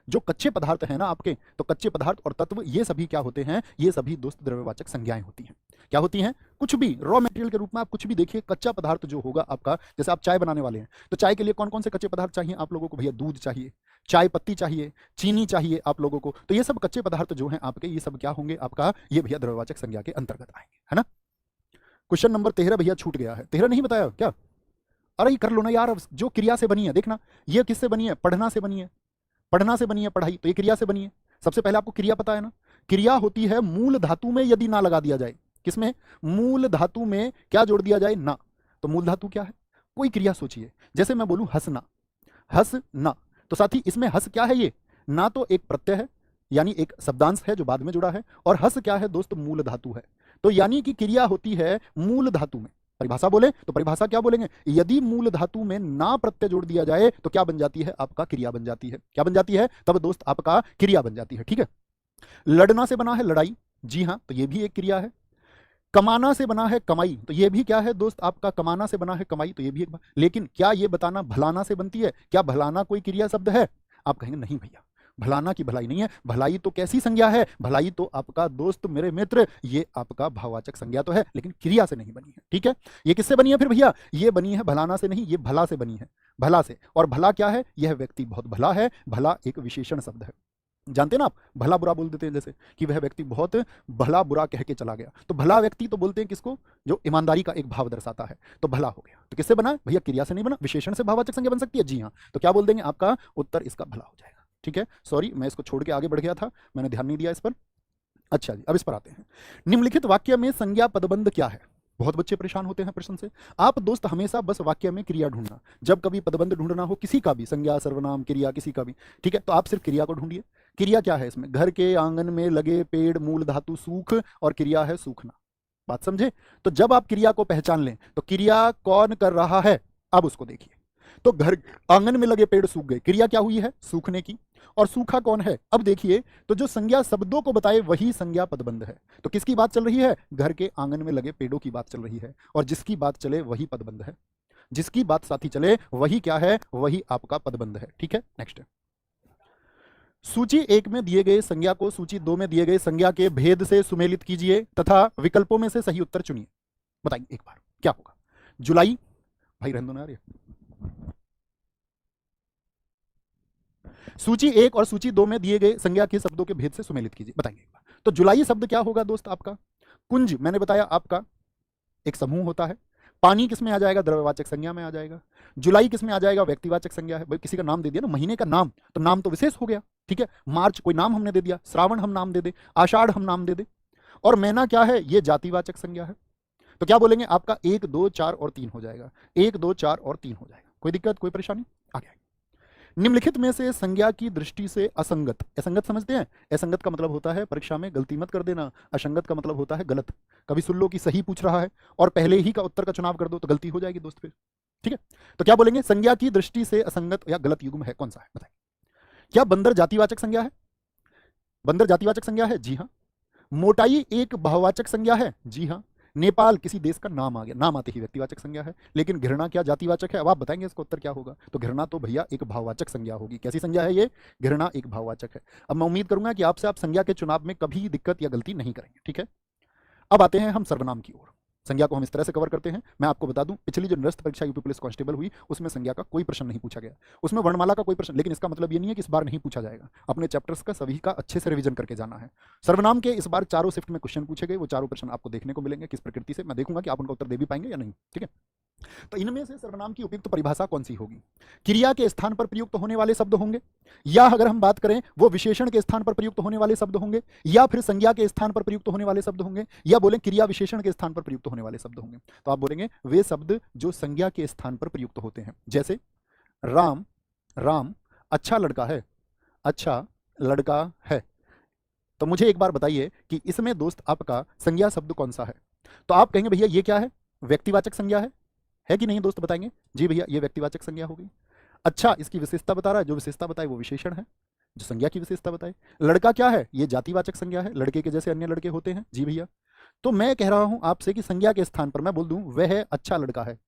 जो कच्चे पदार्थ है ना आपके, तो कच्चे पदार्थ और तत्व ये सभी क्या होते हैं? ये सभी दोस्त द्रव्यवाचक संज्ञाएं होती हैं। क्या होती हैं? कुछ भी रॉ मटेरियल के रूप में आप कुछ भी देखिए, कच्चा पदार्थ जो होगा आपका, जैसे आप चाय बनाने वाले हैं तो चाय के लिए कौन कौन से कच्चे पदार्थ चाहिए आप लोगों को? भैया दूध चाहिए, चाय पत्ती चाहिए, चीनी चाहिए आप लोगों को। तो ये सब कच्चे पदार्थ जो हैं आपके, ये सब क्या होंगे आपका? ये भैया द्रव्यवाचक संज्ञा के अंतर्गत आएंगे, है ना। क्वेश्चन नंबर 13 भैया छूट गया है। 13 नहीं बताया क्या? अरे ये कर लो ना यार, जो क्रिया से बनी है देखना, ये किससे बनी है? पढ़ना से बनी है। पढ़ना से बनी है पढ़ाई, तो ये क्रिया से बनी है। सबसे पहले आपको क्रिया पता है ना, क्रिया होती है मूल धातु में यदि ना लगा दिया जाए। किसमें? मूल धातु में क्या जोड़ दिया जाए? ना। तो मूल धातु क्या है? कोई क्रिया सोचिए, जैसे मैं बोलूं हंसना, हंसना, तो साथी इसमें हंस क्या है? ये ना तो एक प्रत्यय है, यानी एक शब्दांश है जो बाद में जुड़ा है, और हंस क्या है दोस्त? मूल धातु है। तो यानी कि क्रिया होती है मूल धातु में। परिभाषा बोले तो परिभाषा क्या बोलेंगे? यदि मूल धातु में ना प्रत्यय जोड़ दिया जाए तो क्या बन जाती है? आपका क्रिया बन जाती है। क्या बन जाती है? तब दोस्त आपका क्रिया बन जाती है, ठीक है। लड़ना से बना है लड़ाई, जी हां, तो ये भी एक क्रिया है। कमाना से बना है कमाई, तो ये भी क्या है दोस्त आपका? कमाना से बना है कमाई, तो ये भी एक। लेकिन क्या ये बताना भलाना से बनती है? क्या भलाना कोई क्रिया शब्द है? आप कहेंगे नहीं भैया, भलाना की भलाई नहीं है। भलाई तो कैसी संज्ञा है? भलाई तो आपका दोस्त मेरे मित्र, ये आपका भाववाचक संज्ञा तो है, लेकिन क्रिया से नहीं बनी है, ठीक है। ये किससे बनी है फिर भैया? ये बनी है भलाना से नहीं, ये भला से बनी है, भला से। और भला क्या है? यह व्यक्ति बहुत भला है। भला एक विशेषण शब्द है, जानते ना आप, भला बुरा बोल देते हैं, जैसे कि वह व्यक्ति बहुत भला बुरा कह के चला गया, तो भला व्यक्ति तो बोलते हैं किसको? जो ईमानदारी का एक भाव दर्शाता है, तो भला हो गया। तो किससे बना है भैया? क्रिया से नहीं बना। विशेषण से भाववाचक संज्ञा बन सकती है, जी हाँ। तो क्या बोल देंगे? आपका उत्तर इसका भला हो जाएगा, ठीक है। सॉरी, मैं इसको छोड़ के आगे बढ़ गया था, मैंने ध्यान नहीं दिया इस पर। अच्छा जी, अब इस पर आते हैं। निम्नलिखित वाक्य में संज्ञा पदबंध क्या है? बहुत बच्चे परेशान होते हैं प्रश्न से। आप दोस्त हमेशा बस वाक्य में क्रिया ढूंढना, जब कभी पदबंध ढूंढना हो किसी का भी, संज्ञा सर्वनाम क्रिया किसी का भी, ठीक है, तो आप सिर्फ क्रिया को ढूंढिए। क्रिया क्या है इसमें? घर के आंगन में लगे पेड़, मूल धातु सूख, और क्रिया है सूखना। बात समझे? तो जब आप क्रिया को पहचान लें तो क्रिया कौन कर रहा है, अब उसको देखिए। तो घर आंगन में लगे पेड़ सूख गए, क्रिया क्या हुई है? सूखने की। और सूखा कौन है? अब देखिए, तो जो संज्ञा शब्दों को बताए वही संज्ञा पदबंध है। तो किसकी बात चल रही है? घर के आंगन में लगे पेड़ों की बात चल रही है, और जिसकी बात चले वही पदबंध है। जिसकी बात साथी चले वही क्या है? वही आपका पदबंध है, ठीक है। नेक्स्ट, सूची 1 में दिए गए संज्ञा को सूची 2 में दिए गए संज्ञा के भेद से सुमेलित कीजिए तथा विकल्पों में से सही उत्तर चुनिए। बताइए एक बार क्या होगा? जुलाई, भाई रहने दो ना यार। सूची 1 और सूची 2 में दिए गए संज्ञा के शब्दों के भेद से सुमेलित कीजिए, बताएंगे एक बार। तो जुलाई शब्द क्या होगा दोस्त आपका? कुंज, मैंने बताया आपका एक समूह होता है। पानी किस में आ जाएगा? द्रव्यवाचक संज्ञा में आ जाएगा। जुलाई किस में आ जाएगा? व्यक्तिवाचक संज्ञा है। भाई किसी का नाम दे दिया ना, महीने का नाम, तो नाम तो विशेष हो गया, ठीक है। मार्च कोई नाम हमने दे दिया, श्रावण हम नाम दे दे, आषाढ़ हम नाम दे दे, और महीना क्या है? ये जातिवाचक संज्ञा है। तो क्या बोलेंगे? आपका 1 2 4 और 3 हो जाएगा, 1 2 4 और 3 हो जाएगा। कोई दिक्कत, कोई परेशानी? आगे निम्नलिखित में से संज्ञा की दृष्टि से असंगत, असंगत समझते हैं? असंगत का मतलब होता है, परीक्षा में गलती मत कर देना, असंगत का मतलब होता है गलत। कभी सुन लो कि सही पूछ रहा है और पहले ही का उत्तर का चुनाव कर दो तो गलती हो जाएगी दोस्त फिर, ठीक है। तो क्या बोलेंगे? संज्ञा की दृष्टि से असंगत या गलत युग्म है कौन सा है, बताइए। क्या बंदर जातिवाचक संज्ञा है? बंदर जातिवाचक संज्ञा है, जी हाँ। मोटाई एक भाववाचक संज्ञा है, जी हाँ। नेपाल किसी देश का नाम आ गया, नाम आते ही व्यक्तिवाचक संज्ञा है। लेकिन घृणा क्या जातिवाचक है? अब आप बताएंगे इसका उत्तर क्या होगा। तो घृणा तो भैया एक भाववाचक संज्ञा होगी। कैसी संज्ञा है ये? घृणा एक भाववाचक है। अब मैं उम्मीद करूंगा कि आपसे आप संज्ञा के चुनाव में कभी दिक्कत या गलती नहीं करेंगे, ठीक है। अब आते हैं हम सर्वनाम की ओर। संज्ञा को हम इस तरह से कवर करते हैं। मैं आपको बता दूं, पिछली जो निरस्त परीक्षा यूपी पुलिस कांस्टेबल हुई उसमें संज्ञा का कोई प्रश्न नहीं पूछा गया, उसमें वर्णमाला का कोई प्रश्न, लेकिन इसका मतलब ये नहीं है कि इस बार नहीं पूछा जाएगा। अपने चैप्टर्स का सभी का अच्छे से रिवीजन करके जाना है। सर्वनाम के इस बार चारों शिफ्ट में क्वेश्चन पूछे गए, वो चारों प्रश्न आपको देखने को मिलेंगे किस प्रकृति से। मैं देखूंगा कि आप उनका उत्तर दे भी पाएंगे या नहीं, ठीक है। तो इनमें से सर्वनाम की उपयुक्त परिभाषा कौन सी होगी? क्रिया के स्थान पर प्रयुक्त होने वाले शब्द होंगे, या अगर हम बात करें वो विशेषण के स्थान पर प्रयुक्त होने वाले शब्द होंगे, या फिर संज्ञा के स्थान पर प्रयुक्त होने वाले शब्द होंगे, या बोलें क्रिया विशेषण के स्थान पर प्रयुक्त होने वाले शब्द होंगे। तो आप बोलेंगे वे शब्द जो संज्ञा के स्थान पर प्रयुक्त होते हैं, जैसे राम, राम अच्छा लड़का है, अच्छा लड़का है। तो मुझे एक बार बताइए कि इसमें दोस्त आपका संज्ञा शब्द कौन सा है? तो आप कहेंगे भैया ये क्या है? व्यक्तिवाचक संज्ञा है कि नहीं दोस्त? बताएंगे जी भैया ये व्यक्तिवाचक संज्ञा होगी। अच्छा, इसकी विशेषता बता रहा है, जो विशेषता बताए वो विशेषण है, जो संज्ञा की विशेषता बताए। लड़का क्या है? ये जातिवाचक संज्ञा है, लड़के के जैसे अन्य लड़के होते हैं, जी भैया। तो मैं कह रहा हूं आपसे कि संज्ञा के स्थान पर मैं बोल दूं वह अच्छा लड़का है,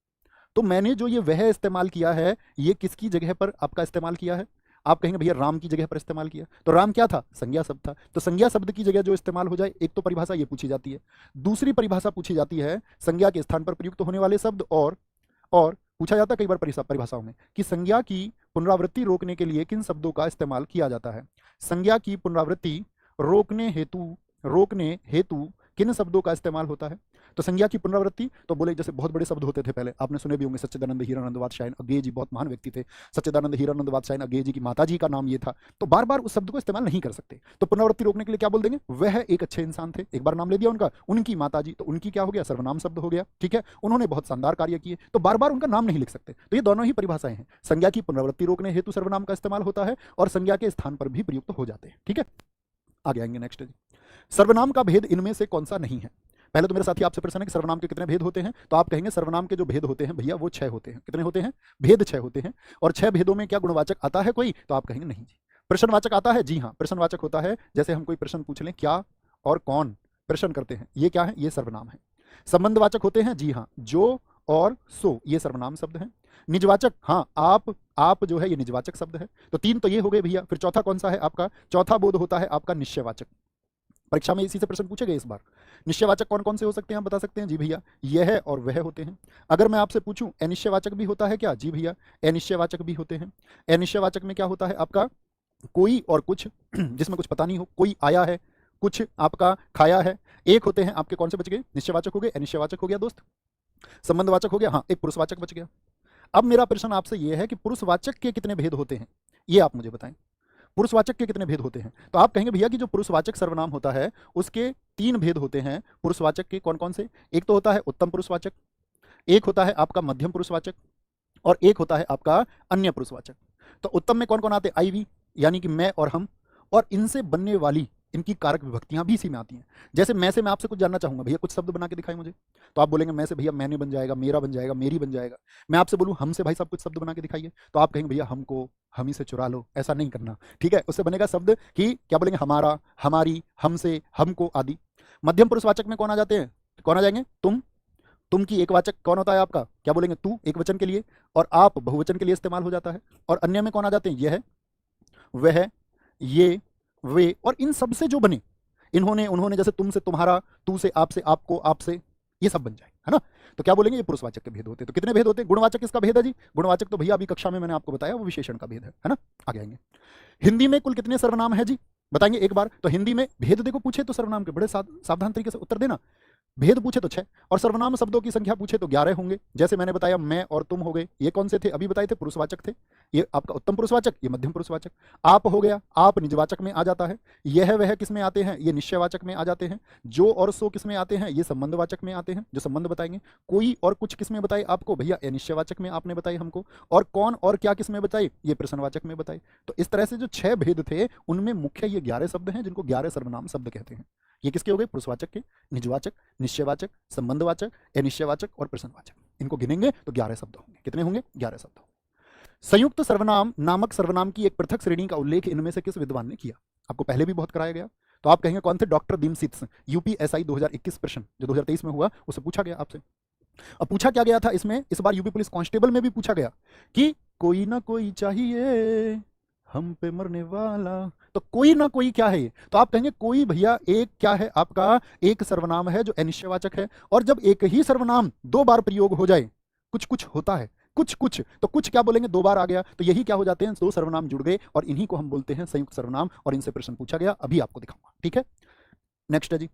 तो मैंने जो ये वह इस्तेमाल किया है, ये किसकी जगह पर आपका इस्तेमाल किया है? आप कहेंगे भैया राम की जगह पर इस्तेमाल किया, तो राम क्या था? संज्ञा शब्द था। तो संज्ञा शब्द की जगह जो इस्तेमाल हो जाए, एक तो परिभाषा ये पूछी जाती है, दूसरी परिभाषा पूछी जाती है संज्ञा के स्थान पर प्रयुक्त होने वाले शब्द, और पूछा जाता है कई बार परिभाषाओं में कि संज्ञा की पुनरावृत्ति रोकने के लिए किन शब्दों का इस्तेमाल किया जाता है। संज्ञा की पुनरावृत्ति रोकने हेतु किन शब्दों का इस्तेमाल होता है? तो संज्ञा की पुनरावृत्ति, तो बोले जैसे बहुत बड़े शब्द होते थे पहले, आपने सुने भी होंगे, सच्चिदानंद हीरानंद वात्स्यायन अज्ञेय जी बहुत महान व्यक्ति थे, सच्चिदानंद हीरानंद वात्स्यायन अज्ञेय जी की माता जी का नाम ये था, तो बार बार उस शब्द को इस्तेमाल नहीं कर सकते, तो पुनरावृत्ति रोकने के लिए क्या बोल देंगे? वह एक अच्छे इंसान थे, एक बार नाम ले दिया उनका, उनकी माता जी, तो उनकी क्या हो गया? सर्वनाम शब्द हो गया, ठीक है, उन्होंने बहुत शानदार कार्य किए, तो बार बार उनका नाम नहीं लिख सकते। तो ये दोनों ही परिभाषाएं हैं, संज्ञा की पुनरावृत्ति रोकने हेतु सर्वनाम का इस्तेमाल होता है और संज्ञा के स्थान पर भी प्रयुक्त हो जाते हैं, ठीक है। आगे आएंगे नेक्स्ट। सर्वनाम का भेद इनमें से कौन सा नहीं है? पहले तो मेरे साथी आपसे प्रश्न है कि सर्वनाम के कितने भेद होते हैं, तो आप कहेंगे सर्वनाम के जो भेद होते हैं भैया वो 6 होते हैं। कितने होते हैं? भेद 6 होते हैं। और 6 भेदों में क्या गुणवाचक आता है कोई? तो आप कहेंगे नहीं जी। प्रश्नवाचक आता है? जी हाँ, प्रश्नवाचक होता है, जैसे हम कोई प्रश्न पूछ लें, क्या और कौन प्रश्न करते हैं, ये क्या है? ये सर्वनाम है। संबंधवाचक होते हैं? जी हाँ, जो और सो, ये सर्वनाम शब्द है। निजवाचक, हाँ, आप जो है ये निजवाचक शब्द है। तो 3 तो ये हो गए भैया। फिर चौथा कौन सा है आपका? चौथा बोध होता है आपका निश्चयवाचक। परीक्षा में इसी से प्रश्न पूछे गए इस बार। निश्चयवाचक कौन कौन से हो सकते हैं आप बता सकते हैं? जी भैया, यह और वह होते हैं। अगर मैं आपसे पूछूं अनिश्चयवाचक भी होता है क्या? जी भैया, अनिश्चयवाचक भी होते हैं। अनिश्चयवाचक में क्या होता है आपका? कोई और कुछ जिसमें कुछ पता नहीं हो, कोई आया है, कुछ आपका खाया है। एक होते हैं आपके, कौन से बच गए? निश्चयवाचक हो गए, अनिश्चयवाचक हो गया दोस्त, संबंधवाचक हो गया, हाँ, एक पुरुषवाचक बच गया। अब मेरा प्रश्न आपसे यह है कि पुरुषवाचक के कितने भेद होते हैं, ये आप मुझे बताएं। पुरुषवाचक के कितने भेद होते हैं? तो आप कहेंगे भैया कि जो पुरुषवाचक सर्वनाम होता है उसके 3 भेद होते हैं पुरुषवाचक के। कौन कौन से? एक तो होता है उत्तम पुरुषवाचक, एक होता है आपका मध्यम पुरुषवाचक, और एक होता है आपका अन्य पुरुषवाचक। तो उत्तम में कौन कौन आते हैं? आईवी, यानी कि मैं और हम, और इनसे बनने वाली इनकी कारक विभक्तियां भी इसी में आती हैं। जैसे मैं से मैं आपसे कुछ जानना चाहूंगा, भैया कुछ शब्द बना के दिखाएं मुझे, तो आप बोलेंगे मैं से भैया मैंने बन जाएगा, मेरा बन जाएगा, मेरी बन जाएगा। मैं आपसे बोलूं हम से भाई साहब कुछ शब्द बना के दिखाइए, तो आप कहेंगे भैया हमको, हम ही से चुरा लो, ऐसा नहीं करना, ठीक है। उससे बनेगा शब्द कि क्या बोलेंगे? हमारा, हमारी, हमसे, हमको आदि। मध्यम पुरुषवाचक में कौन आ जाते हैं? कौन आ जाएंगे? तुम की एकवाचक कौन होता है आपका? क्या बोलेंगे? तू एक वचन के लिए, और आप बहुवचन के लिए इस्तेमाल हो जाता है। और अन्य में कौन आ जाते हैं? यह, वह, ये, वे, और इन सब से जो बने, इन्होंने, उन्होंने, जैसे तुम से तुम्हारा, तू से आपसे, आपको, आपसे, ये सब बन जाए, है ना। तो क्या बोलेंगे? ये पुरुषवाचक के भेद होते हैं। तो कितने भेद होते हैं? गुणवाचक किसका भेद है जी? गुणवाचक तो भैया अभी कक्षा में मैंने आपको बताया, वो विशेषण का भेद है ना। आगे आएंगे। हिंदी में कुल कितने सर्वनाम है जी? बताएंगे एक बार। तो हिंदी में भेद देखो, पूछे तो सर्वनाम के बड़े सावधान तरीके से उत्तर देना। भेद पूछे तो 6, और सर्वनाम शब्दों की संख्या पूछे तो 11 होंगे। जैसे मैंने बताया मैं और तुम हो गए, ये कौन से थे? अभी बताए थे, पुरुषवाचक थे। ये आपका उत्तम पुरुषवाचक, ये मध्यम पुरुषवाचक। आप हो गया, आप निजवाचक में आ जाता है। यह वह किस में आते हैं? ये निश्चयवाचक में आ जाते हैं। जो और सो किस में आते हैं? ये संबंधवाचक में आते हैं, जो संबंध बताएंगे। कोई और कुछ किस में बताए आपको? भैया अनिश्चयवाचक में आपने बताए हमको। और कौन और क्या किस में बताए? ये प्रश्नवाचक में बताए। तो इस तरह से जो 6 भेद थे उनमें मुख्य ये 11 शब्द हैं जिनको 11 सर्वनाम शब्द कहते हैं। ये किसके हो गए? पुरुषवाचक के, निजवाचक, निश्चयवाचक, संबंधवाचक, अनिश्चयवाचक और प्रश्नवाचक। इनको गिनेंगे तो 11 शब्द होंगे। कितने होंगे? 11 शब्द होंगे। संयुक्त सर्वनाम नामक सर्वनाम की एक पृथक श्रेणी का उल्लेख इनमें से किस विद्वान ने किया? आपको पहले भी बहुत कराया गया, तो आप कहेंगे कौन थे? डॉक्टर दीमसित। यूपीएसआई 2021 प्रश्न जो 2023 में हुआ उससे पूछा गया आपसे। अब पूछा क्या गया था इसमें? इस बार यूपी पुलिस कांस्टेबल में भी पूछा गया कि कोई ना कोई चाहिए हम पे मरने वाला। तो कोई ना कोई क्या है? तो आप कहेंगे कोई भैया एक क्या है आपका? एक सर्वनाम है जो अनिश्चयवाचक है। और जब एक ही सर्वनाम 2 बार प्रयोग हो जाए, कुछ कुछ होता है, कुछ कुछ, तो कुछ क्या बोलेंगे? 2 बार आ गया, तो यही क्या हो जाते हैं? 2 सर्वनाम जुड़ गए, और इन्हीं को हम बोलते हैं संयुक्त सर्वनाम। और इनसे प्रश्न पूछा गया, अभी आपको दिखाऊंगा, ठीक है। नेक्स्ट है जी,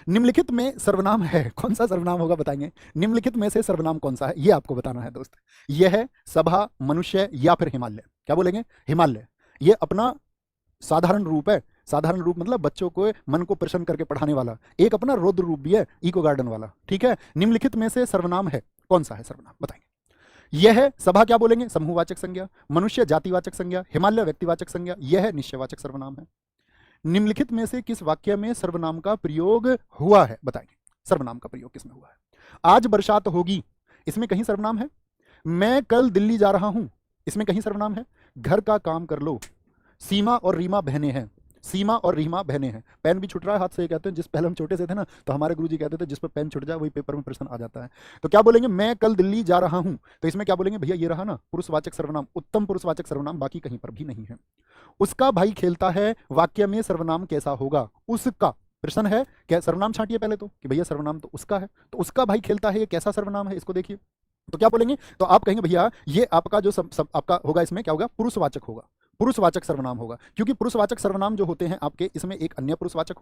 निम्नलिखित में सर्वनाम है, कौन सा सर्वनाम होगा बताएंगे? निम्नलिखित में से सर्वनाम कौन सा है, ये आपको बताना है दोस्त। यह है सभा, मनुष्य या फिर हिमालय। क्या बोलेंगे? हिमालय। ये अपना साधारण रूप है। साधारण रूप मतलब बच्चों को मन को प्रसन्न करके पढ़ाने वाला। एक अपना रौद्र रूप भी है, इको गार्डन वाला, ठीक है। निम्नलिखित में से सर्वनाम है, कौन सा है सर्वनाम बताएंगे? यह है सभा, क्या बोलेंगे? समूहवाचक संज्ञा। मनुष्य जातिवाचक संज्ञा। हिमालय व्यक्तिवाचक संज्ञा। यह है निश्चयवाचक सर्वनाम है। निम्नलिखित में से किस वाक्य में सर्वनाम का प्रयोग हुआ है बताएंगे? सर्वनाम का प्रयोग किसमें हुआ है? आज बरसात होगी, इसमें कहीं सर्वनाम है। मैं कल दिल्ली जा रहा हूं, इसमें कहीं सर्वनाम है। घर का काम कर लो। सीमा और रीमा बहनें हैं, सीमा और रीमा बहनें हैं। पेन भी छूट रहा है हाथ से, ये कहते हैं जिस पहले हम छोटे से थे ना तो हमारे गुरुजी कहते थे जिस पर पेन छूट जाए वही पेपर में प्रश्न आ जाता है। तो क्या बोलेंगे, मैं कल दिल्ली जा रहा हूं, तो इसमें क्या बोलेंगे भैया, ये रहा ना पुरुषवाचक सर्वनाम, उत्तम पुरुषवाचक सर्वनाम, बाकी कहीं पर भी नहीं है। उसका भाई खेलता है, वाक्य में सर्वनाम कैसा होगा, उसका प्रश्न है, क्या सर्वनाम छांटिए पहले तो कि भैया सर्वनाम तो उसका है, तो उसका भाई खेलता है ये कैसा सर्वनाम है, इसको देखिए। तो क्या बोलेंगे, तो आप कहेंगे भैया ये आपका जो सब आपका होगा, इसमें क्या होगा, पुरुषवाचक होगा, पुरुषवाचक सर्वनाम होगा, क्योंकि पुरुषवाचक सर्वनाम जो होते हैं आपके, इसमें एक अन्य पुरुषवाचक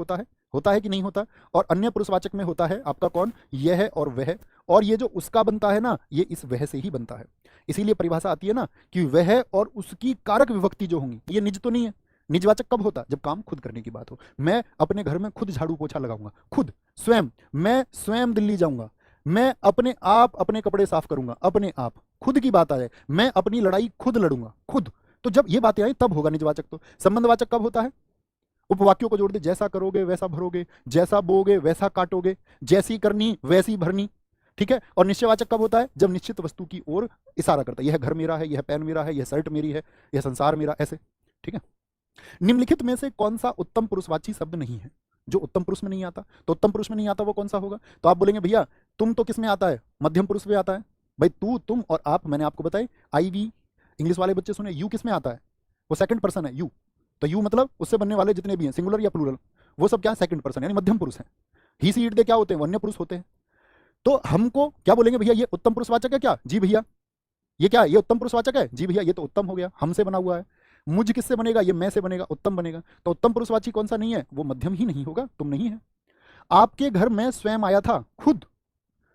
होता है कि नहीं होता, और अन्य पुरुषवाचक में होता है आपका कौन, यह और वह, और ये जो उसका बनता है ना, ये इस वह से ही बनता है। इसीलिए परिभाषा आती है ना कि वह और उसकी कारक विभक्ति जो होंगी, ये निज तो नहीं है। निजवाचक कब होता, जब काम खुद करने की बात हो। मैं अपने घर में खुद झाड़ू पोछा लगाऊंगा, खुद स्वयं, मैं स्वयं दिल्ली जाऊंगा, मैं अपने आप अपने कपड़े साफ करूंगा, अपने आप, खुद की बात आ जाए, मैं अपनी लड़ाई खुद लड़ूंगा, खुद। तो जब ये बातें आई तब होगा निजवाचक। तो संबंधवाचक कब होता है, उपवाक्यों को जोड़ दे, जैसा करोगे वैसा भरोगे, जैसा बोगे वैसा काटोगे, जैसी करनी वैसी भरनी, ठीक है। और निश्चयवाचक कब होता है, जब निश्चित वस्तु की ओर इशारा करता है, यह घर मेरा है, यह पेन मेरा है, यह शर्ट मेरी है, यह संसार मेरा, ऐसे, ठीक है। निम्नलिखित में से कौन सा उत्तम पुरुषवाची शब्द नहीं है, जो उत्तम पुरुष में नहीं आता, तो उत्तम पुरुष में नहीं आता वो कौन सा होगा, तो आप बोलेंगे भैया तुम तो किस में आता है, मध्यम पुरुष में आता है। भाई तू, तुम और आप, मैंने आपको बताई, आई वी, इंग्लिश वाले बच्चे सुने, यू किस में आता है, वो सेकंड पर्सन है, यू। तो यू मतलब उससे बनने वाले जितने भी हैं, सिंगुलर या प्लूरल, वो सब क्या है, सेकंड पर्सन, यानी मध्यम पुरुष है। ही सी इट दे क्या होते हैं, वन्य पुरुष होते हैं। तो हमको क्या बोलेंगे भैया, ये उत्तम पुरुषवाचक है क्या, जी भैया। ये क्या, ये उत्तम पुरुषवाचक है, जी भैया, ये तो उत्तम हो गया, हमसे बना हुआ है। मुझ किससे बनेगा, ये मैं से बनेगा, उत्तम बनेगा। तो उत्तम पुरुषवाची कौन सा नहीं है, वो मध्यम ही नहीं होगा, तुम नहीं है। आपके घर में स्वयं आया था, खुद,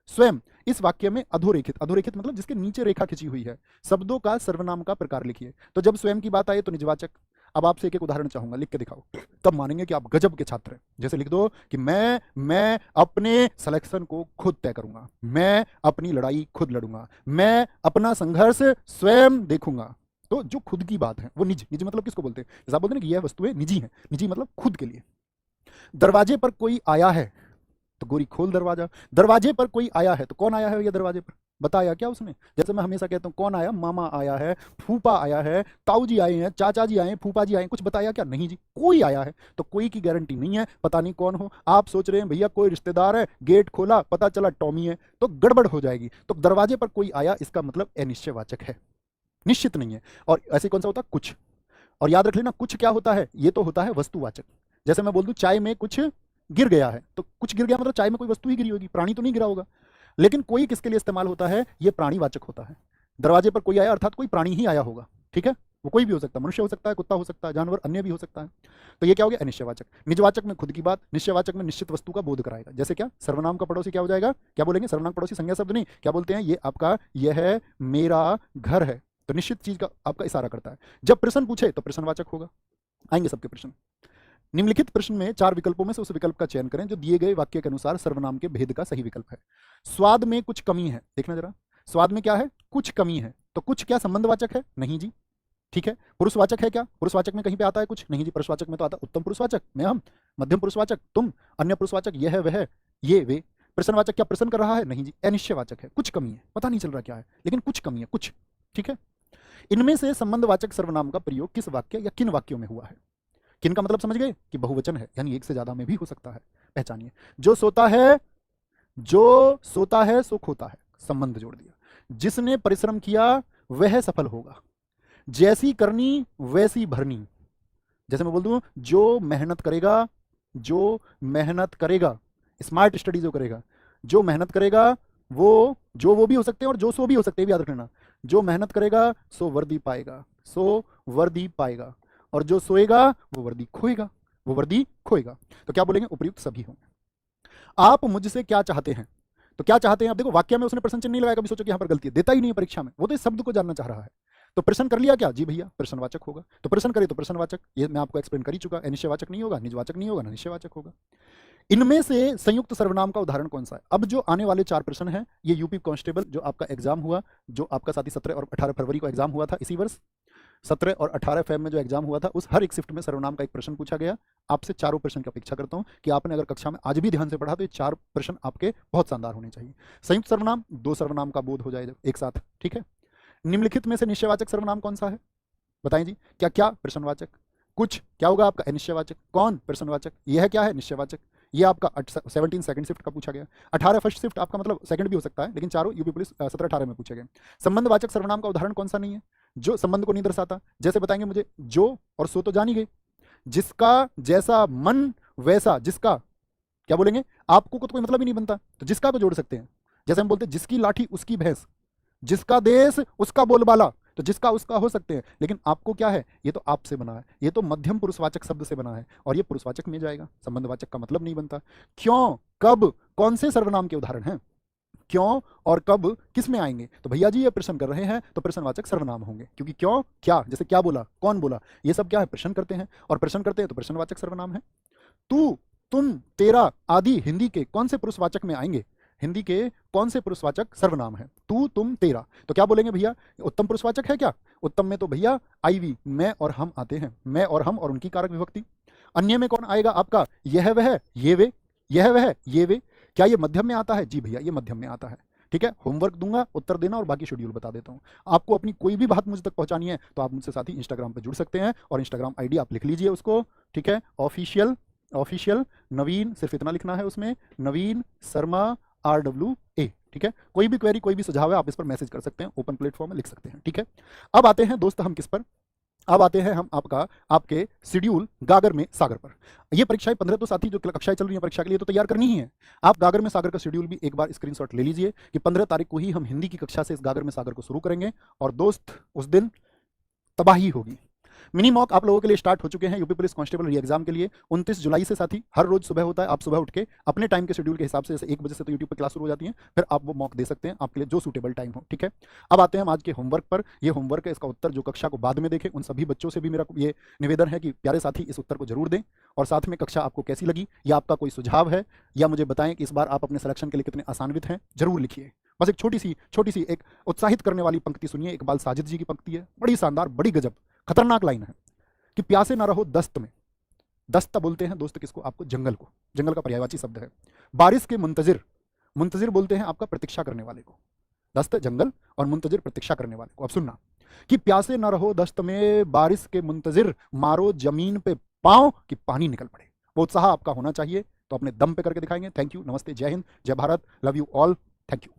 स्वयं, इस वाक्य में अधोरेखित, अधोरेखित मतलब जिसके नीचे रेखा खिंची हुई है, शब्दों का सर्वनाम का प्रकार लिखिए। तो जब स्वयं की बात आए तो निजवाचक। अब आपसे एक एक उदाहरण चाहूंगा, लिख के दिखाओ, तब मानेंगे कि आप गजब के छात्र हैं। जैसे लिख दो कि मैं अपने सिलेक्शन को खुद तय करूंगा, मैं अपनी लड़ाई खुद लड़ूंगा, मैं अपना संघर्ष स्वयं देखूंगा। तो जो खुद की बात है वो निज, निज मतलब किसको बोलते हैं, जैसा बोलते हैं कि यह वस्तुएं निजी हैं, निजी मतलब खुद के लिए। दरवाजे पर कोई आया है, तो गोरी खोल दरवाजा। दरवाजे पर कोई आया है, तो कौन आया है ये दरवाजे पर, बताया क्या उसने। जैसे मैं हमेशा कहता हूं कौन आया, मामा आया है, फूफा आया है, ताऊ जी आए हैं, चाचा जी आए हैं, फूफा जी आए हैं, कुछ बताया क्या, नहीं जी, कोई आया है। तो कोई की गारंटी नहीं है, पता नहीं कौन हो। आप सोच रहे हैं भैया कोई रिश्तेदार है, गेट खोला पता चला टॉमी है, तो गड़बड़ हो जाएगी। तो दरवाजे पर कोई आया, इसका मतलब अनिश्चयवाचक है, निश्चित नहीं है। और ऐसे कौन सा होता है, कुछ। और याद रख लेना कुछ क्या होता है, ये तो होता है वस्तुवाचक। जैसे मैं बोल दूं चाय में कुछ गिर गया है, तो कुछ गिर गया मतलब चाय में कोई वस्तु ही गिरी होगी, प्राणी तो नहीं गिरा होगा। लेकिन कोई किसके लिए इस्तेमाल होता है, ये प्राणीवाचक होता है। दरवाजे पर कोई आया अर्थात कोई प्राणी ही आया होगा, ठीक है। वो कोई भी हो सकता है, मनुष्य हो सकता है, कुत्ता हो सकता है, जानवर अन्य भी हो सकता है। तो ये क्या हो गया, अनिश्चयवाचक। निजवाचक में खुद की बात, निश्चयवाचक में निश्चित वस्तु का बोध कराएगा। जैसे क्या, सर्वनाम का पड़ोसी क्या हो जाएगा, क्या बोलेंगे, सर्वनाम पड़ोसी संज्ञा शब्द नहीं, क्या बोलते हैं, ये आपका, यह मेरा घर है, तो निश्चित चीज का आपका इशारा करता है। जब प्रश्न पूछे तो प्रश्नवाचक होगा। आएंगे सबके प्रश्न। निम्नलिखित प्रश्न में 4 विकल्पों में से उस विकल्प का चयन करें जो दिए गए वाक्य के अनुसार सर्वनाम के भेद का सही विकल्प है। स्वाद में कुछ कमी है, देखना जरा, स्वाद में क्या है, कुछ कमी है, तो कुछ क्या संबंधवाचक है, नहीं जी, ठीक है। पुरुषवाचक है क्या, पुरुषवाचक में कहीं पे आता है कुछ, नहीं जी, पुरुषवाचक में तो आता उत्तम पुरुषवाचक, मैं हम, मध्यम पुरुषवाचक तुम, अन्य पुरुषवाचक यह है वह, ये वे। प्रश्नवाचक क्या प्रश्न कर रहा है, नहीं जी, अनिश्चयवाचक है, कुछ कमी है, पता नहीं चल रहा क्या है, लेकिन कुछ कमी है, कुछ, ठीक है। इनमें से संबंधवाचक सर्वनाम का प्रयोग किस वाक्य या किन वाक्यों में हुआ है। किन का मतलब समझ गए कि बहुवचन है, यानी एक से ज्यादा में भी हो सकता है। पहचानिए, जो सोता है सो खोता है, संबंध जोड़ दिया। जिसने परिश्रम किया वह सफल होगा, जैसी करनी वैसी भरनी। जैसे मैं बोल दूं जो मेहनत करेगा, स्मार्ट स्टडी जो करेगा, जो मेहनत करेगा, वो भी हो सकते हैं और जो सो भी हो सकते हैं, याद रखना। जो मेहनत करेगा सो वर्दी पाएगा, और जो सोएगा वो वर्दी खोएगा। तो क्या बोलेंगे, उपयुक्त सभी होंगे। आप मुझसे क्या चाहते हैं, तो क्या चाहते हैं, अब देखो वाक्य में उसने प्रश्न चिन्ह नहीं लगाया, कभी सोचो कि यहां पर गलती है, देता ही नहीं है परीक्षा में, वो तो इस शब्द को जानना चाह रहा है। तो प्रश्न कर लिया क्या, जी भैया, प्रश्नवाचक होगा। तो प्रश्न करे तो प्रश्नवाचक, ये मैं आपको एक्सप्लेन कर ही चुका, अनिश्चयवाचक नहीं होगा, निजवाचक नहीं होगा, निश्चयवाचक होगा। इनमें से संयुक्त सर्वनाम का उदाहरण कौन सा है। अब जो आने वाले 4 प्रश्न हैं, ये यूपी कांस्टेबल जो आपका एग्जाम हुआ, जो आपका साथी 17 और 18 फरवरी को एग्जाम हुआ था इसी वर्ष, 17 और 18 फेब में जो एग्जाम हुआ था, उस हर एक शिफ्ट में सर्वनाम का एक प्रश्न पूछा गया। आपसे चारों प्रश्न की अपेक्षा करता हूं कि आपने अगर कक्षा में आज भी ध्यान से पढ़ा तो ये 4 प्रश्न आपके बहुत शानदार होने चाहिए। संयुक्त सर्वनाम, 2 सर्वनाम का बोध हो जाए एक साथ, ठीक है। निम्नलिखित में से निश्चयवाचक सर्वनाम कौन सा है, बताएं जी, क्या क्या, प्रश्नवाचक, कुछ क्या होगा आपका निश्चयवाचक, कौन प्रश्नवाचक, यह क्या है निश्चयवाचक। ये आपका 17 सेकंड शिफ्ट का पूछा गया। 18 फर्स्ट शिफ्ट आपका मतलब सेकंड भी हो सकता है, लेकिन चारों यूपी पुलिस 17-18 में पूछे गए। संबंधवाचक सर्वनाम का उदाहरण कौन सा नहीं है, जो संबंध को नहीं दर्शाता। जैसे बताएंगे मुझे, जो और सो तो जान ही गए, जिसका जैसा मन वैसा, जिसका क्या बोलेंगे, आपको तो कोई मतलब ही नहीं बनता, तो जिसका को जोड़ सकते हैं। जैसे हम बोलते हैं जिसकी लाठी उसकी भैंस, जिसका देश उसका बोलबाला, तो जिसका उसका हो सकते हैं, लेकिन आपको क्या है, ये तो आपसे बना है, ये तो मध्यम पुरुषवाचक शब्द से बना है, और ये पुरुषवाचक में जाएगा, संबंधवाचक का मतलब नहीं बनता। क्यों, कब, कौन से सर्वनाम के उदाहरण हैं, क्यों और कब किस में आएंगे, तो भैया जी ये प्रश्न कर रहे हैं तो प्रश्नवाचक सर्वनाम होंगे, क्योंकि क्यों, क्या, जैसे क्या बोला, कौन बोला, ये सब क्या है, प्रश्न करते हैं, और प्रश्न करते हैं तो प्रश्नवाचक सर्वनाम है। तू, तुम, तेरा आदि हिंदी के कौन से पुरुषवाचक में आएंगे, हिंदी के कौन से पुरुषवाचक सर्वनाम है, तू, तुम, तेरा, तो क्या बोलेंगे भैया, उत्तम पुरुषवाचक है क्या, उत्तम में तो भैया आईवी, मैं और हम आते हैं, मैं और हम और उनकी कारक विभक्ति। अन्य में कौन आएगा आपका, यह वह, ये वे, यह वह, ये वे, क्या ये मध्यम में आता है, जी भैया ये मध्यम में आता है। ठीक है, होमवर्क दूंगा, उत्तर देना, और बाकी शेड्यूल बता देता हूं। आपको अपनी कोई भी बात मुझ तक पहुंचानी है तो आप मुझसे साथ ही इंस्टाग्राम पे जुड़ सकते हैं, और इंस्टाग्राम आईडी आप लिख लीजिए उसको, ठीक है, ऑफिशियल नवीन, सिर्फ इतना लिखना है उसमें, नवीन शर्मा RWA। ठीक है, कोई भी क्वेरी, कोई भी सुझाव है, आप इस पर मैसेज कर सकते हैं, ओपन प्लेटफॉर्म में लिख सकते हैं। ठीक है, अब आते हैं दोस्त हम किस पर, अब आते हैं हम आपके शेड्यूल गागर में सागर पर। ये परीक्षाएं 15 तो साथी जो कक्षाएं चल रही हैं परीक्षा के लिए तो तैयार करनी ही है। आप गागर में सागर का शेड्यूल भी एक बार स्क्रीनशॉट ले लीजिए कि 15 तारीख को ही हम हिंदी की कक्षा से इस गागर में सागर को शुरू करेंगे, और दोस्त उस दिन तबाही होगी। मिनी मॉक आप लोगों के लिए स्टार्ट हो चुके हैं यूपी पुलिस कांस्टेबल री एग्जाम के लिए 29 जुलाई से साथी, हर रोज सुबह होता है। आप सुबह उठ के अपने टाइम के शेड्यूल के हिसाब से, जैसे 1 बजे से तो यूट्यूब पर क्लास शुरू हो जाती है, फिर आप वो मॉक दे सकते हैं आपके लिए जो सूटेबल टाइम हो। ठीक है, अब आते हैं हम आज के होमवर्क पर। ये होमवर्क है, इसका उत्तर जो कक्षा को बाद में देखें, उन सभी बच्चों से भी मेरा ये निवेदन है कि प्यारे साथी इस उत्तर को जरूर दें, और साथ में कक्षा आपको कैसी लगी, या आपका कोई सुझाव है, या मुझे बताएं कि इस बार आप अपने सिलेक्शन के लिए कितने आसान्वित हैं, जरूर लिखिए। बस एक छोटी सी एक उत्साहित करने वाली पंक्ति सुनिए, इकबाल साजिद जी की पंक्ति है, बड़ी शानदार, बड़ी गजब, खतरनाक लाइन है कि प्यासे ना रहो दस्त में, दस्त बोलते हैं दोस्त किसको, आपको जंगल को, जंगल का पर्यायवाची शब्द है। बारिश के मुंतजिर, मुंतजिर बोलते हैं आपका प्रतीक्षा करने वाले को, दस्त जंगल और मुंतजिर प्रतीक्षा करने वाले को। अब सुनना कि प्यासे ना रहो दस्त में, बारिश के मुंतजिर, मारो जमीन पे पांव कि पानी निकल पड़े। वो उत्साह आपका होना चाहिए, तो अपने दम पे करके दिखाएंगे। थैंक यू, नमस्ते, जय हिंद, जय Bharat, love you all, thank you.